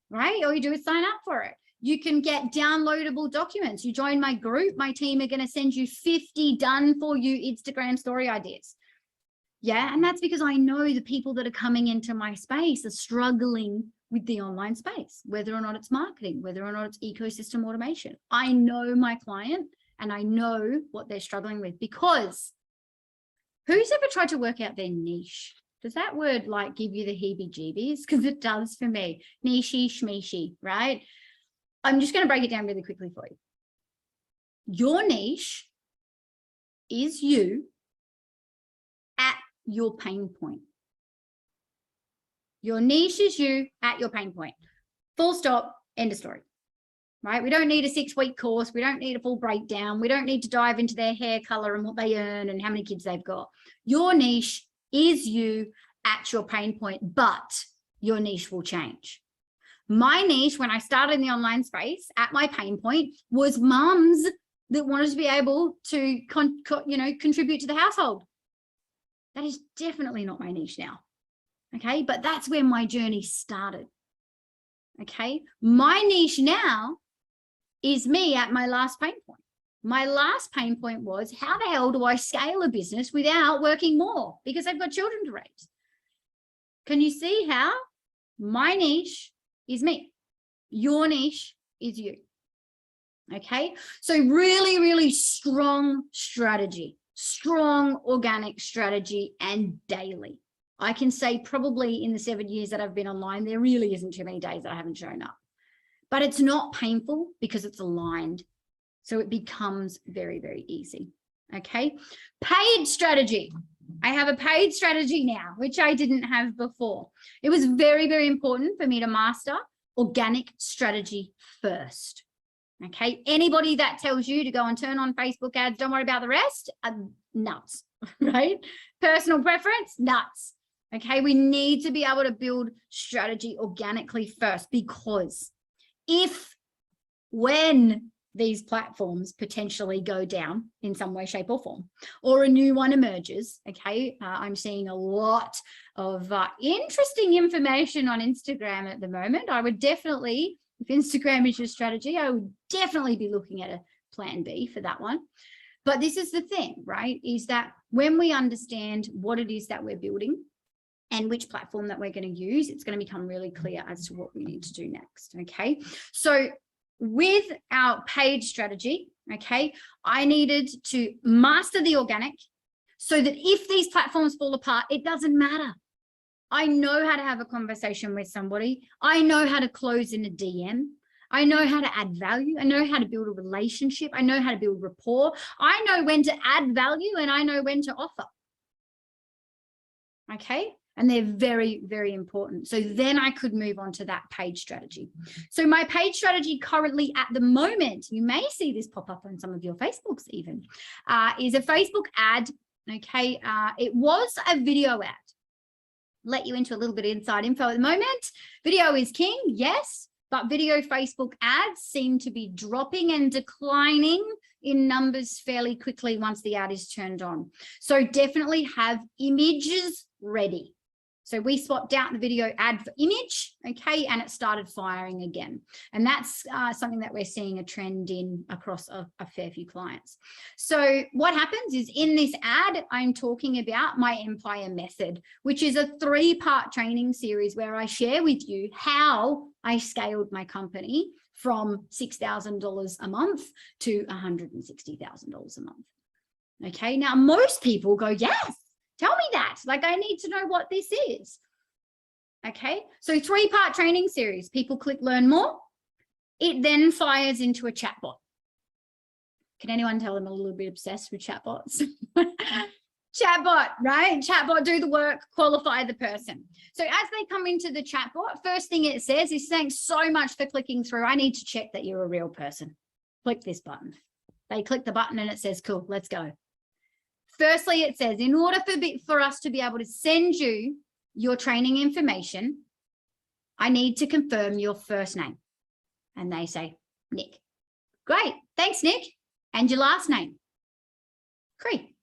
right? All you do is sign up for it. You can get downloadable documents. You join my group, my team are going to send you 50 done for you Instagram story ideas. Yeah, and that's because I know the people that are coming into my space are struggling with the online space, whether or not it's marketing, whether or not it's ecosystem automation. I know my client and I know what they're struggling with, because who's ever tried to work out their niche? Does that word like give you the heebie-jeebies? Because it does for me. Niche-y, schmeeshy, right? I'm just going to break it down really quickly for you. Your niche is you at your pain point. Your niche is you at your pain point. Full stop, end of story. Right? We don't need a 6-week course. We don't need a full breakdown. We don't need to dive into their hair color and what they earn and how many kids they've got. Your niche is you at your pain point, but your niche will change. My niche, when I started in the online space at my pain point, was mums that wanted to be able to contribute to the household. That is definitely not my niche now. Okay, but that's where my journey started. Okay, my niche now is me at my last pain point. My last pain point was, how the hell do I scale a business without working more? Because I've got children to raise. Can you see how my niche is me? Your niche is you. Okay, so really strong strategy, strong organic strategy, and daily. I can say probably in the 7 years that I've been online, there really isn't too many days that I haven't shown up. But it's not painful because it's aligned. So it becomes very easy. Okay, paid strategy. I have a paid strategy now, which I didn't have before. It was very important for me to master organic strategy first. Okay, anybody that tells you to go and turn on Facebook ads, don't worry about the rest, nuts, right? Personal preference, nuts. Okay, we need to be able to build strategy organically first, because when these platforms potentially go down in some way, shape or form, or a new one emerges. Okay. I'm seeing a lot of interesting information on Instagram at the moment. I would definitely, if Instagram is your strategy, I would definitely be looking at a plan B for that one. But this is the thing, right? Is that when we understand what it is that we're building and which platform that we're going to use, it's going to become really clear as to what we need to do next. Okay. So with our page strategy, okay, I needed to master the organic so that if these platforms fall apart, it doesn't matter. I know how to have a conversation with somebody. I know how to close in a DM. I know how to add value. I know how to build a relationship. I know how to build rapport. I know when to add value and I know when to offer. Okay. And they're very, very important. So then I could move on to that page strategy. So my page strategy currently at the moment, you may see this pop up on some of your Facebooks even, is a Facebook ad. Okay. It was a video ad. Let you into a little bit of inside info at the moment. Video is king, yes, but video Facebook ads seem to be dropping and declining in numbers fairly quickly once the ad is turned on. So definitely have images ready. So we swapped out the video ad for image, okay, and it started firing again. And that's something that we're seeing a trend in across a fair few clients. So what happens is in this ad, I'm talking about my Empire Method, which is a 3-part training series where I share with you how I scaled my company from $6,000 a month to $160,000 a month. Okay, now most people go, yes. Tell me that, like I need to know what this is. Okay, so 3-part training series. People click learn more. It then fires into a chatbot. Can anyone tell I'm a little bit obsessed with chatbots? Chatbot, right? Chatbot, do the work, qualify the person. So as they come into the chatbot, first thing it says is thanks so much for clicking through. I need to check that you're a real person. Click this button. They click the button and it says, cool, let's go. Firstly, it says, in order for us to be able to send you your training information, I need to confirm your first name. And they say, Nick. Great. Thanks, Nick. And your last name? Cree.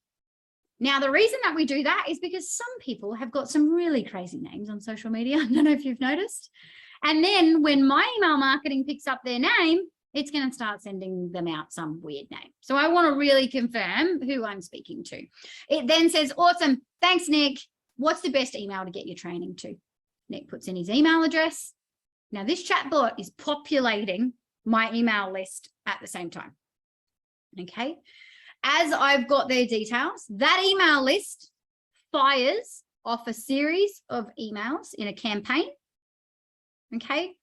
Now, the reason that we do that is because some people have got some really crazy names on social media. I don't know if you've noticed. And then when my email marketing picks up their name, it's going to start sending them out some weird name. So I want to really confirm who I'm speaking to. It then says, awesome. Thanks, Nick. What's the best email to get your training to? Nick puts in his email address. Now this chatbot is populating my email list at the same time. Okay. As I've got their details, that email list fires off a series of emails in a campaign. Okay.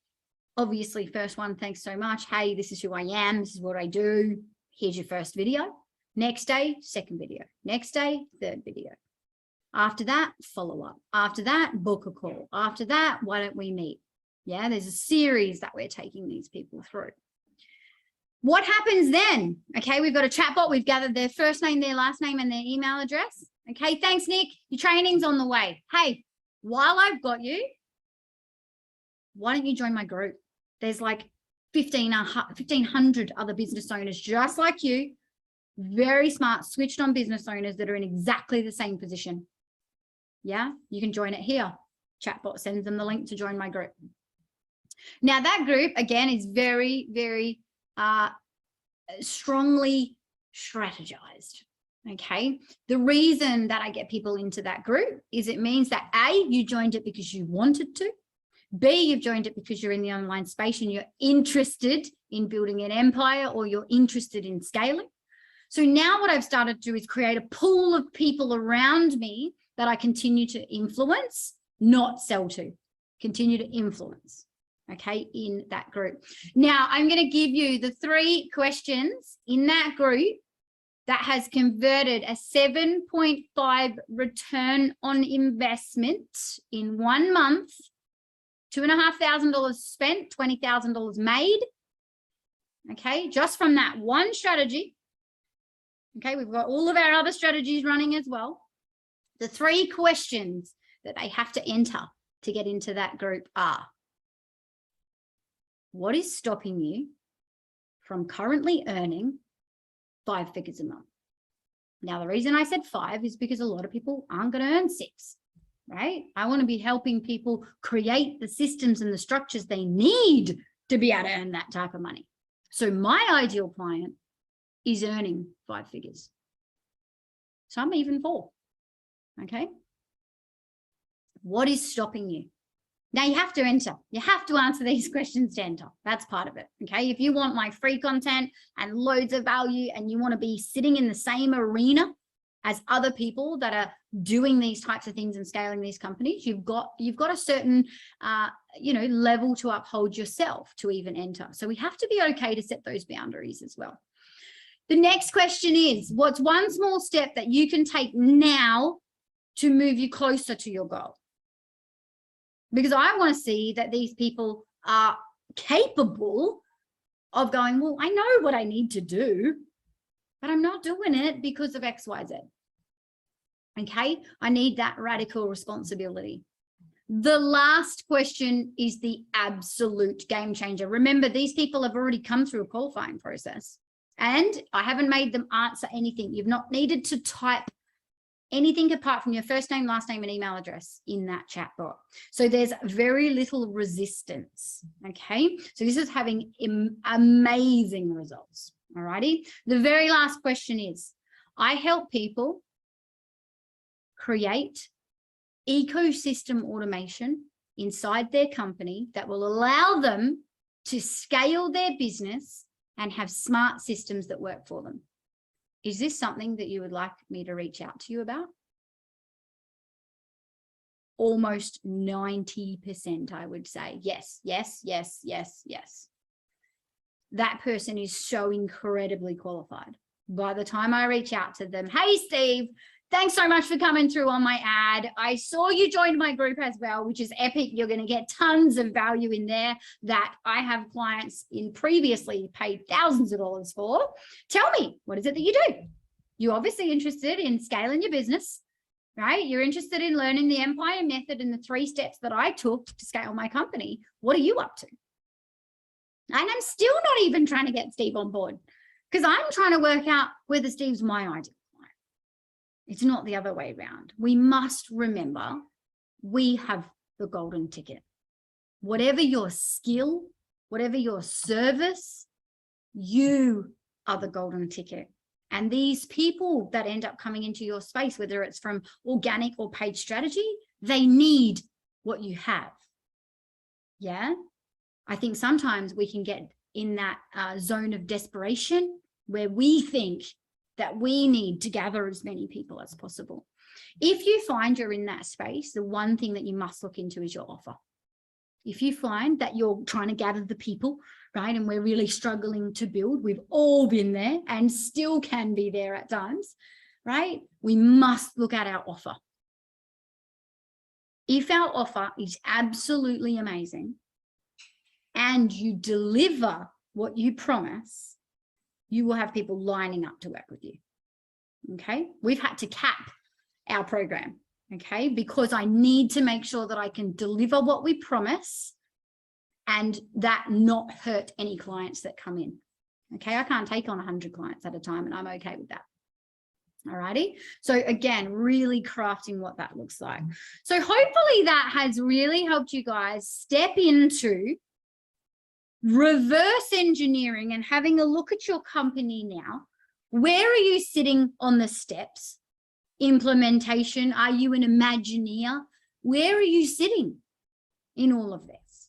Obviously, first one, thanks so much. Hey, this is who I am. This is what I do. Here's your first video. Next day, second video. Next day, third video. After that, follow up. After that, book a call. After that, why don't we meet? Yeah, there's a series that we're taking these people through. What happens then? Okay, we've got a chatbot. We've gathered their first name, their last name, and their email address. Okay, thanks, Nick. Your training's on the way. Hey, while I've got you, why don't you join my group? There's like 1,500 other business owners just like you, very smart, switched on business owners that are in exactly the same position. Yeah, you can join it here. Chatbot sends them the link to join my group. Now that group, again, is very, very strongly strategized. Okay, the reason that I get people into that group is it means that A, you joined it because you wanted to. B, you've joined it because you're in the online space and you're interested in building an empire or you're interested in scaling. So now what I've started to do is create a pool of people around me that I continue to influence, not sell to, continue to influence, okay, in that group. Now, I'm going to give you the 3 questions in that group that has converted a 7.5 return on investment in 1 month, $2,500 spent, $20,000 made. Okay, just from that one strategy. Okay, we've got all of our other strategies running as well. The 3 questions that they have to enter to get into that group are: what is stopping you from currently earning 5 figures a month. Now, the reason I said 5 is because a lot of people aren't going to earn 6, right? I want to be helping people create the systems and the structures they need to be able to earn that type of money. So my ideal client is earning 5 figures. Some even 4, okay? What is stopping you? Now you have to enter. You have to answer these questions to enter. That's part of it, okay? If you want my free content and loads of value and you want to be sitting in the same arena as other people that are doing these types of things and scaling these companies, you've got a certain, level to uphold yourself to even enter. So we have to be okay to set those boundaries as well. The next question is, what's one small step that you can take now to move you closer to your goal? Because I want to see that these people are capable of going, well, I know what I need to do, but I'm not doing it because of X, Y, Z. Okay, I need that radical responsibility. The last question is the absolute game changer. Remember, these people have already come through a qualifying process and I haven't made them answer anything. You've not needed to type anything apart from your first name, last name, and email address in that chat bot. So there's very little resistance, okay? So this is having amazing results, all righty? The very last question is, I help people create ecosystem automation inside their company that will allow them to scale their business and have smart systems that work for them. Is this something that you would like me to reach out to you about? Almost 90%, I would say. Yes, yes, yes, yes, yes. That person is so incredibly qualified. By the time I reach out to them, hey, Steve, thanks so much for coming through on my ad. I saw you joined my group as well, which is epic. You're going to get tons of value in there that I have clients in previously paid thousands of dollars for. Tell me, what is it that you do? You're obviously interested in scaling your business, right? You're interested in learning the Empire method and the 3 steps that I took to scale my company. What are you up to? And I'm still not even trying to get Steve on board because I'm trying to work out whether Steve's my ideal. It's not the other way around. We must remember we have the golden ticket. Whatever your skill, whatever your service, you are the golden ticket. And these people that end up coming into your space, whether it's from organic or paid strategy, they need what you have. Yeah. I think sometimes we can get in that zone of desperation where we think that we need to gather as many people as possible. If you find you're in that space, the one thing that you must look into is your offer. If you find that you're trying to gather the people, right, and we're really struggling to build, we've all been there and still can be there at times, right? We must look at our offer. If our offer is absolutely amazing and you deliver what you promise, you will have people lining up to work with you, okay? We've had to cap our program, okay? Because I need to make sure that I can deliver what we promise and that not hurt any clients that come in, okay? I can't take on 100 clients at a time and I'm okay with that, all righty? So again, really crafting what that looks like. So hopefully that has really helped you guys step into reverse engineering and having a look at your company now. Where are you sitting on the steps? Implementation? Are you an Imagineer? Where are you sitting in all of this?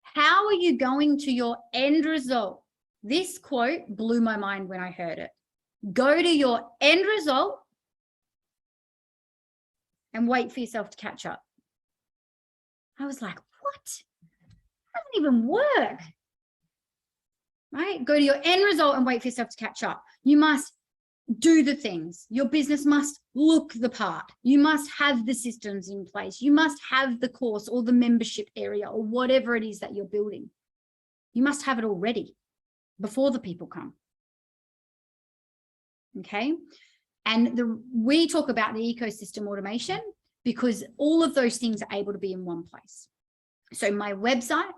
How are you going to your end result? This quote blew my mind when I heard it. Go to your end result and wait for yourself to catch up. I was like, what? Doesn't even work, right? Go to your end result and wait for yourself to catch up. You must do the things. Your business must look the part. You must have the systems in place. You must have the course or the membership area or whatever it is that you're building. You must have it all ready before the people come. Okay. And we talk about the ecosystem automation because all of those things are able to be in one place. So my website,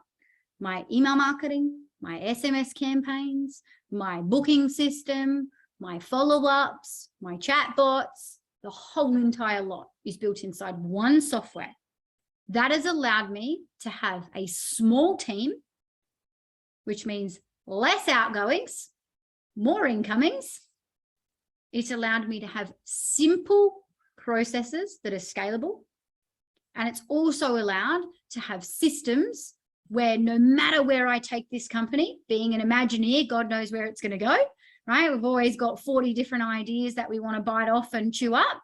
my email marketing, my SMS campaigns, my booking system, my follow-ups, my chatbots, the whole entire lot is built inside one software. That has allowed me to have a small team, which means less outgoings, more incomings. It's allowed me to have simple processes that are scalable. And it's also allowed to have systems where no matter where I take this company, being an Imagineer, God knows where it's going to go, right? We've always got 40 different ideas that we want to bite off and chew up.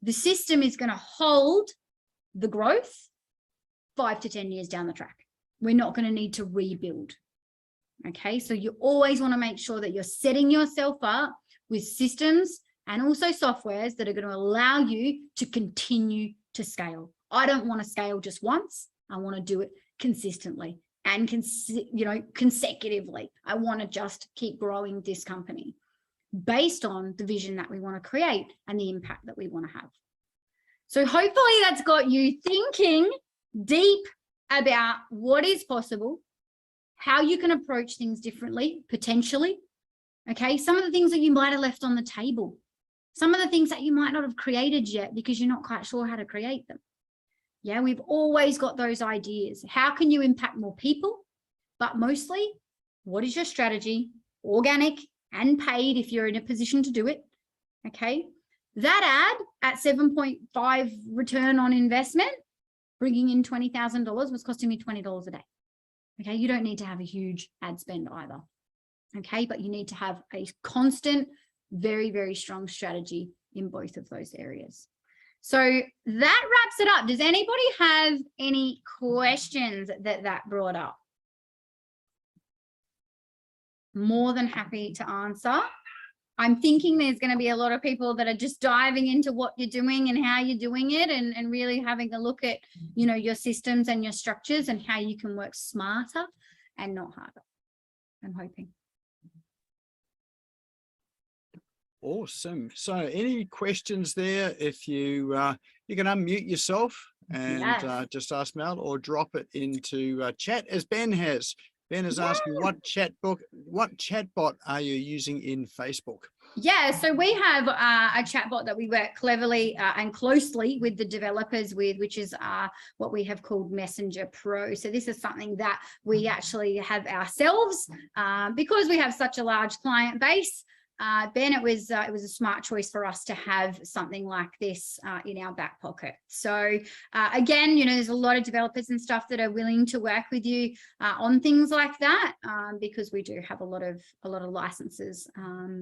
The system is going to hold the growth 5 to 10 years down the track. We're not going to need to rebuild. Okay, so you always want to make sure that you're setting yourself up with systems and also softwares that are going to allow you to continue to scale. I don't want to scale just once. I want to do it consistently and consecutively. I want to just keep growing this company based on the vision that we want to create and the impact that we want to have. So hopefully that's got you thinking deep about what is possible, how you can approach things differently, potentially. Okay, some of the things that you might have left on the table, some of the things that you might not have created yet because you're not quite sure how to create them. Yeah, we've always got those ideas. How can you impact more people? But mostly, what is your strategy, organic and paid if you're in a position to do it? Okay, that ad at 7.5 return on investment, bringing in $20,000 was costing me $20 a day. Okay, you don't need to have a huge ad spend either. Okay, but you need to have a constant, very, very strong strategy in both of those areas. So that wraps it up. Does anybody have any questions that brought up? More than happy to answer. I'm thinking there's going to be a lot of people that are just diving into what you're doing and how you're doing it, and really having a look at, you know, your systems and your structures and how you can work smarter and not harder. I'm hoping. Awesome. So any questions there? If you you can unmute yourself and Yes. just ask Mel, or drop it into chat as Ben has. Ben is asking, what chatbot are you using in Facebook? Yeah, so we have a chatbot that we work cleverly and closely with the developers with, which is what we have called Messenger Pro. So this is something that we actually have ourselves because we have such a large client base. Ben, it was a smart choice for us to have something like this in our back pocket. So again, you know, there's a lot of developers and stuff that are willing to work with you on things like that because we do have a lot of licenses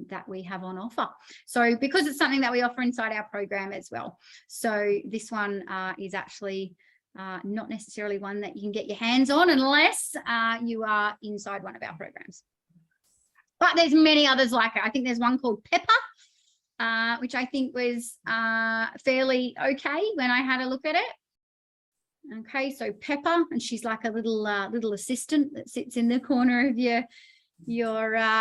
that we have on offer. So because it's something that we offer inside our program as well. So this one is actually not necessarily one that you can get your hands on unless you are inside one of our programs. But there's many others like it. I think there's one called Pepper, which I think was fairly okay when I had a look at it. Okay, so Pepper, and she's like a little assistant that sits in the corner of your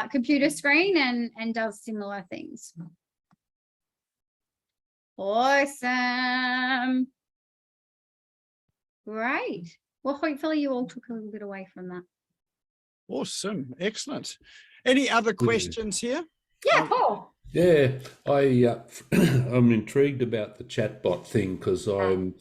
computer screen and does similar things. Awesome. Great. Well, hopefully you all took a little bit away from that. Awesome. Excellent. Any other questions here? Yeah, Paul. Yeah, I'm intrigued about the chatbot thing because I'm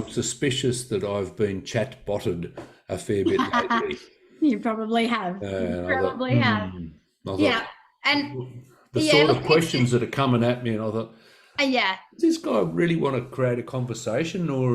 suspicious that I've been chatbotted a fair bit lately. You probably have. Yeah, and the sort of questions that are coming at me, and I thought, yeah, does this guy really want to create a conversation, or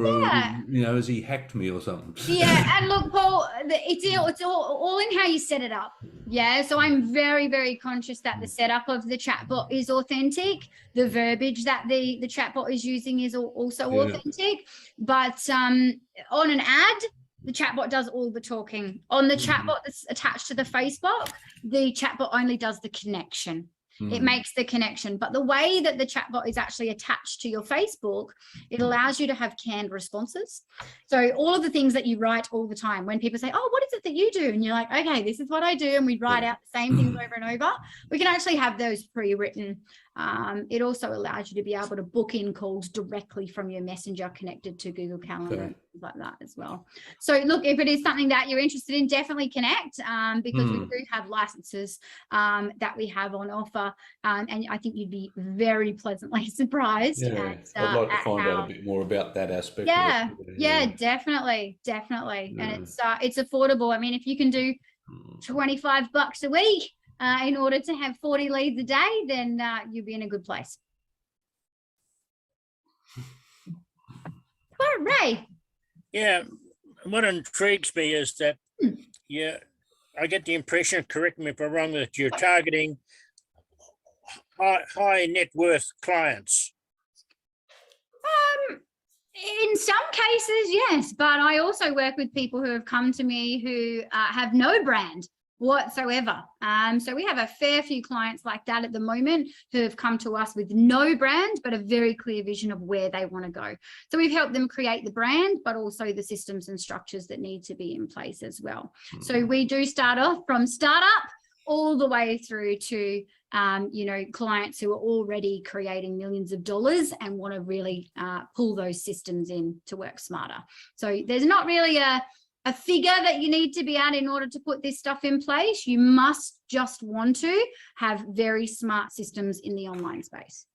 you know, has he hacked me or something? Yeah, and look, Paul, it's all in how you set it up. Yeah, so I'm very, very conscious that the setup of the chatbot is authentic. The verbiage that the chatbot is using is also authentic. But on an ad, the chatbot does all the talking. On the chatbot that's attached to the Facebook, the chatbot only does the connection. It makes the connection. But the way that the chatbot is actually attached to your Facebook, it allows you to have canned responses. So all of the things that you write all the time, when people say, oh, what is it that you do? And you're like, okay, this is what I do. And we write out the same things over and over. We can actually have those pre-written It also allows you to be able to book in calls directly from your messenger connected to Google Calendar and things like that as well. So look, if it is something that you're interested in, definitely connect, because we do have licenses that we have on offer, and I think you'd be very pleasantly surprised. Yeah, I'd like to find out a bit more about that aspect. Yeah, definitely. And it's affordable. I mean, if you can do $25 a week in order to have 40 leads a day, then you'll be in a good place. All right. Yeah, what intrigues me is that I get the impression, correct me if I'm wrong, that you're targeting high net worth clients. In some cases, yes, but I also work with people who have come to me who have no brand whatsoever. So we have a fair few clients like that at the moment who have come to us with no brand, but a very clear vision of where they want to go. So we've helped them create the brand, but also the systems and structures that need to be in place as well. So we do start off from startup all the way through to clients who are already creating millions of dollars and want to really pull those systems in to work smarter. So there's not really a figure that you need to be at in order to put this stuff in place. You must just want to have very smart systems in the online space.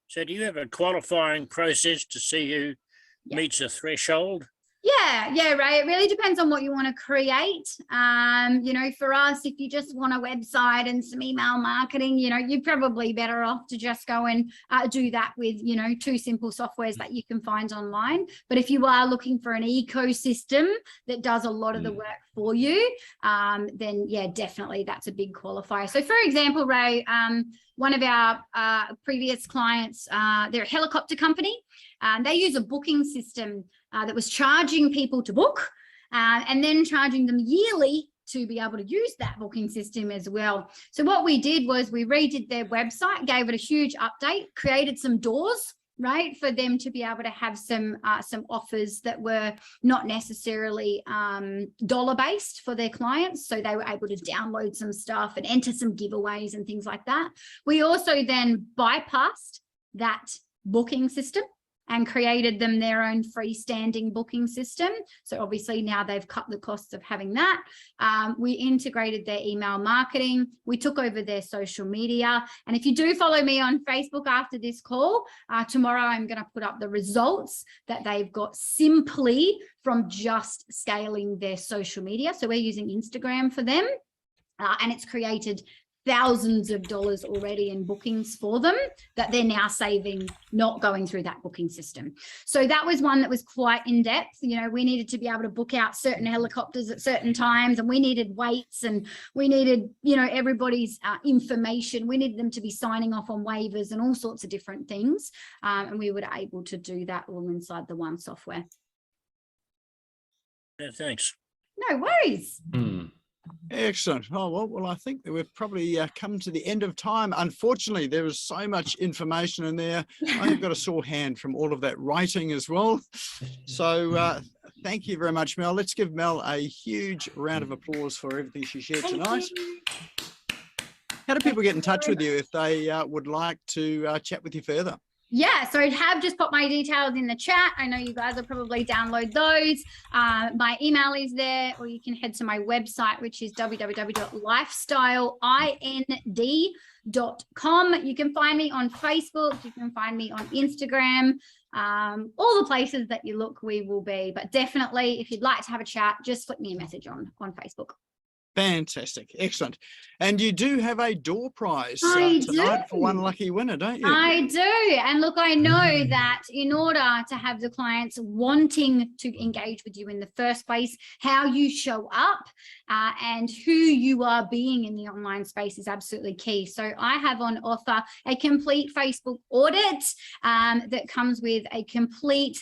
So do you have a qualifying process to see who meets a threshold? Yeah, Ray, it really depends on what you want to create. For us, if you just want a website and some email marketing, you're probably better off to just go and do that with, 2 simple softwares that you can find online. But if you are looking for an ecosystem that does a lot of the work for you, then yeah, definitely that's a big qualifier. So for example, Ray, one of our previous clients, they're a helicopter company. They use a booking system that was charging people to book and then charging them yearly to be able to use that booking system as well. So what we did was we redid their website, gave it a huge update, created some doors, right, for them to be able to have some offers that were not necessarily dollar-based for their clients. So they were able to download some stuff and enter some giveaways and things like that. We also then bypassed that booking system and created them their own freestanding booking system. So obviously now they've cut the costs of having that. We integrated their email marketing. We took over their social media. And if you do follow me on Facebook after this call, tomorrow I'm going to put up the results that they've got simply from just scaling their social media. So we're using Instagram for them, and it's created thousands of dollars already in bookings for them that they're now saving, not going through that booking system. So that was one that was quite in depth. We needed to be able to book out certain helicopters at certain times, and we needed weights, and we needed, everybody's information. We needed them to be signing off on waivers and all sorts of different things. And we were able to do that all inside the one software. Yeah, thanks. No worries. Excellent. Oh, well, I think that we've probably come to the end of time. Unfortunately, there was so much information in there. I've got a sore hand from all of that writing as well. So thank you very much, Mel. Let's give Mel a huge round of applause for everything she shared tonight. How do people get in touch with you if they would like to chat with you further? Yeah, so I have just put my details in the chat. I know you guys will probably download those. My email is there, or you can head to my website, which is www.lifestyleind.com. You can find me on Facebook. You can find me on Instagram. All the places that you look, we will be. But definitely, if you'd like to have a chat, just flick me a message on Facebook. Fantastic. Excellent. And you do have a door prize tonight for one lucky winner, don't you? I do. And look, I know that in order to have the clients wanting to engage with you in the first place, how you show up and who you are being in the online space is absolutely key. So I have on offer a complete Facebook audit that comes with a complete,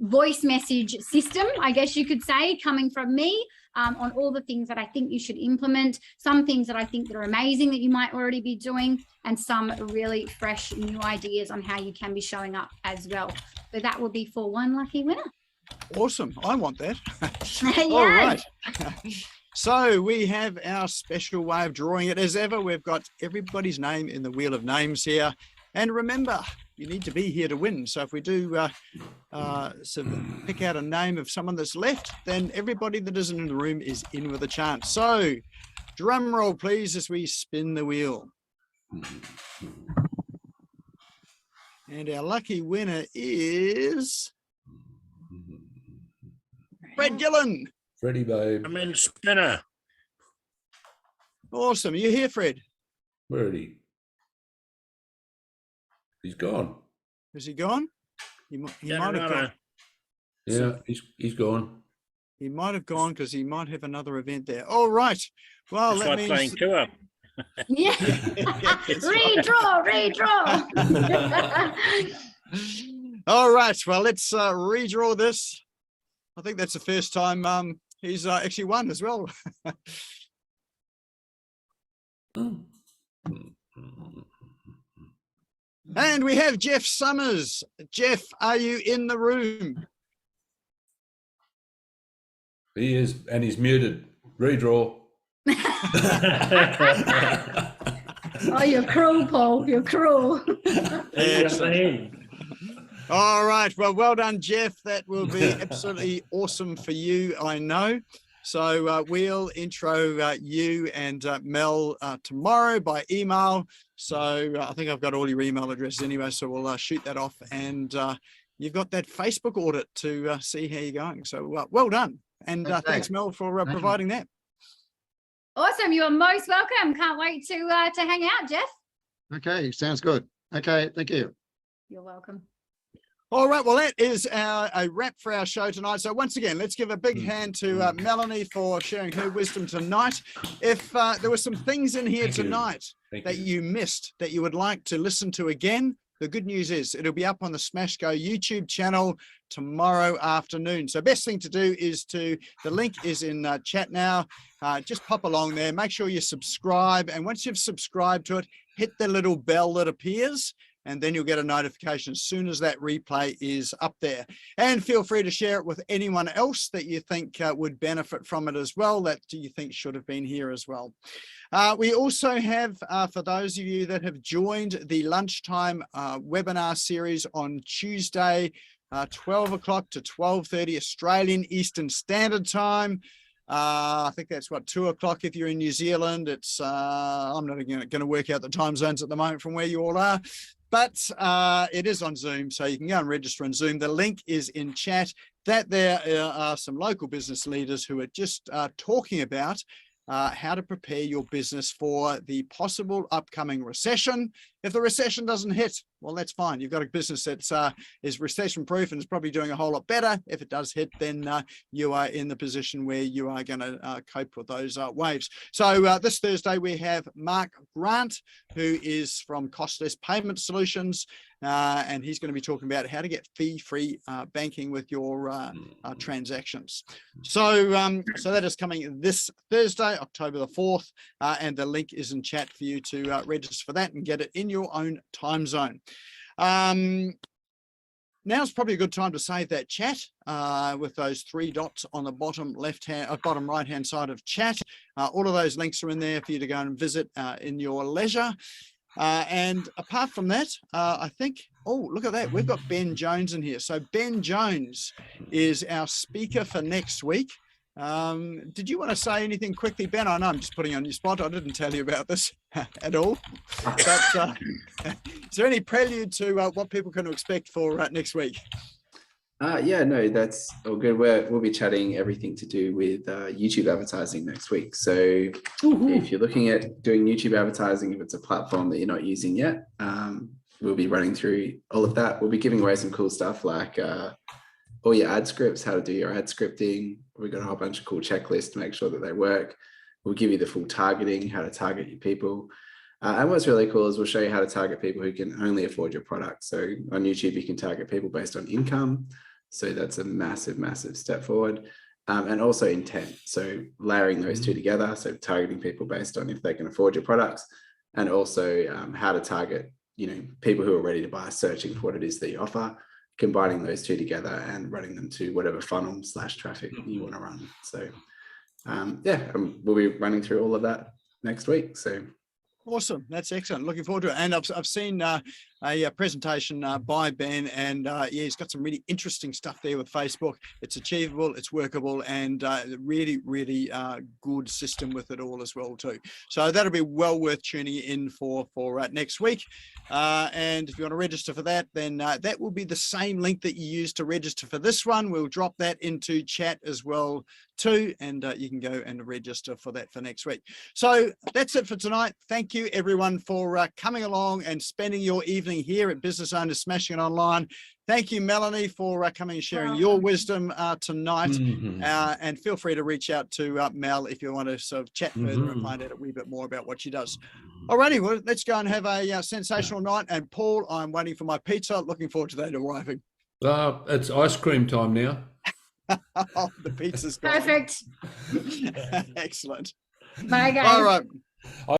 voice message system, I guess you could say, coming from me on all the things that I think you should implement, some things that I think that are amazing that you might already be doing, and some really fresh new ideas on how you can be showing up as well. So that will be for one lucky winner. Awesome. I want that. Yes. All right. So we have our special way of drawing it. As ever, we've got everybody's name in the wheel of names here. And remember, you need to be here to win. So if we do pick out a name of someone that's left, then everybody that isn't in the room is in with a chance. So drum roll, please, as we spin the wheel. And our lucky winner is Fred Gillen. Freddie, babe. I'm in spinner. Awesome. Are you here, Fred? Where is he? He's gone. Is he gone? He might have gone. Yeah, he's gone. He might have gone because he might have another event there. All right. Well, That's that like means playing tour. Yeah. Redraw. all right. Well, let's redraw this. I think that's the first time he's actually won as well. And we have Jeff Summers. Jeff, are you in the room? He is, and he's muted. Redraw. Oh, you're cruel, Paul. You're cruel. All right. Well done, Jeff. That will be absolutely awesome for you, I know. So we'll intro you and Mel tomorrow by email. So I think I've got all your email addresses anyway, so we'll shoot that off. And you've got that Facebook audit to see how you're going. So well done. And thanks, Mel, for providing that. Awesome. You are most welcome. Can't wait to hang out, Jeff. Okay, sounds good. Okay, thank you. You're welcome. All right, well, that is a wrap for our show tonight. So once again, let's give a big hand to Melanie for sharing her wisdom tonight. If there were some things in here tonight that you missed that you would like to listen to again, the good news is it'll be up on the SmashGo YouTube channel tomorrow afternoon. So best thing to do is the link is in chat now. Just pop along there, make sure you subscribe. And once you've subscribed to it, hit the little bell that appears, and then you'll get a notification as soon as that replay is up there. And feel free to share it with anyone else that you think would benefit from it as well, that you think should have been here as well. We also have, for those of you that have joined the lunchtime webinar series on Tuesday, 12 o'clock to 12:30 Australian Eastern Standard Time. I think that's what, 2 o'clock if you're in New Zealand. It's I'm not going to work out the time zones at the moment from where you all are, but it is on Zoom, so you can go and register on Zoom. The link is in chat. That there are some local business leaders who are just talking about how to prepare your business for the possible upcoming recession. If the recession doesn't hit, well, that's fine. You've got a business that is recession proof and is probably doing a whole lot better. If it does hit, then you are in the position where you are going to cope with those waves. So this Thursday, we have Mark Grant, who is from Costless Payment Solutions. And he's going to be talking about how to get fee-free banking with your transactions. So that is coming this Thursday, October the 4th, and the link is in chat for you to register for that and get it in your own time zone. Now's probably a good time to save that chat with those 3 dots on the bottom bottom right-hand side of chat. All of those links are in there for you to go and visit in your leisure. And apart from that, I think, oh, look at that. We've got Ben Jones in here. So Ben Jones is our speaker for next week. Did you want to say anything quickly, Ben? I know I'm just putting you on your spot. I didn't tell you about this at all. But is there any prelude to what people can expect for next week? Yeah, no, that's all good. We'll be chatting everything to do with YouTube advertising next week. So if you're looking at doing YouTube advertising, if it's a platform that you're not using yet, we'll be running through all of that. We'll be giving away some cool stuff like all your ad scripts, how to do your ad scripting. We've got a whole bunch of cool checklists to make sure that they work. We'll give you the full targeting, how to target your people. And what's really cool is we'll show you how to target people who can only afford your product. So on YouTube, you can target people based on income. So that's a massive, massive step forward. And also intent. So layering those two together. So targeting people based on if they can afford your products, and also how to target, people who are ready to buy, searching for what it is that you offer, combining those two together and running them to whatever funnel / traffic you want to run. So we'll be running through all of that next week. So Awesome. That's excellent. Looking forward to it. And I've seen a presentation by Ben, and yeah, he's got some really interesting stuff there with Facebook. It's achievable, it's workable, and really, really good system with it all as well too. So that'll be well worth tuning in for next week. And if you want to register for that, then that will be the same link that you used to register for this one. We'll drop that into chat as well too, and you can go and register for that for next week. So that's it for tonight. Thank you everyone for coming along and spending your evening here at Business Owners Smashing It Online. Thank you, Melanie, for coming and sharing your wisdom tonight. And feel free to reach out to Mel if you want to sort of chat further and find out a wee bit more about what she does. Alrighty, well, let's go and have a sensational night. And Paul, I'm waiting for my pizza. Looking forward to that arriving. It's ice cream time now. Oh, the pizza's gone. Perfect. Excellent. Bye, guys. All right.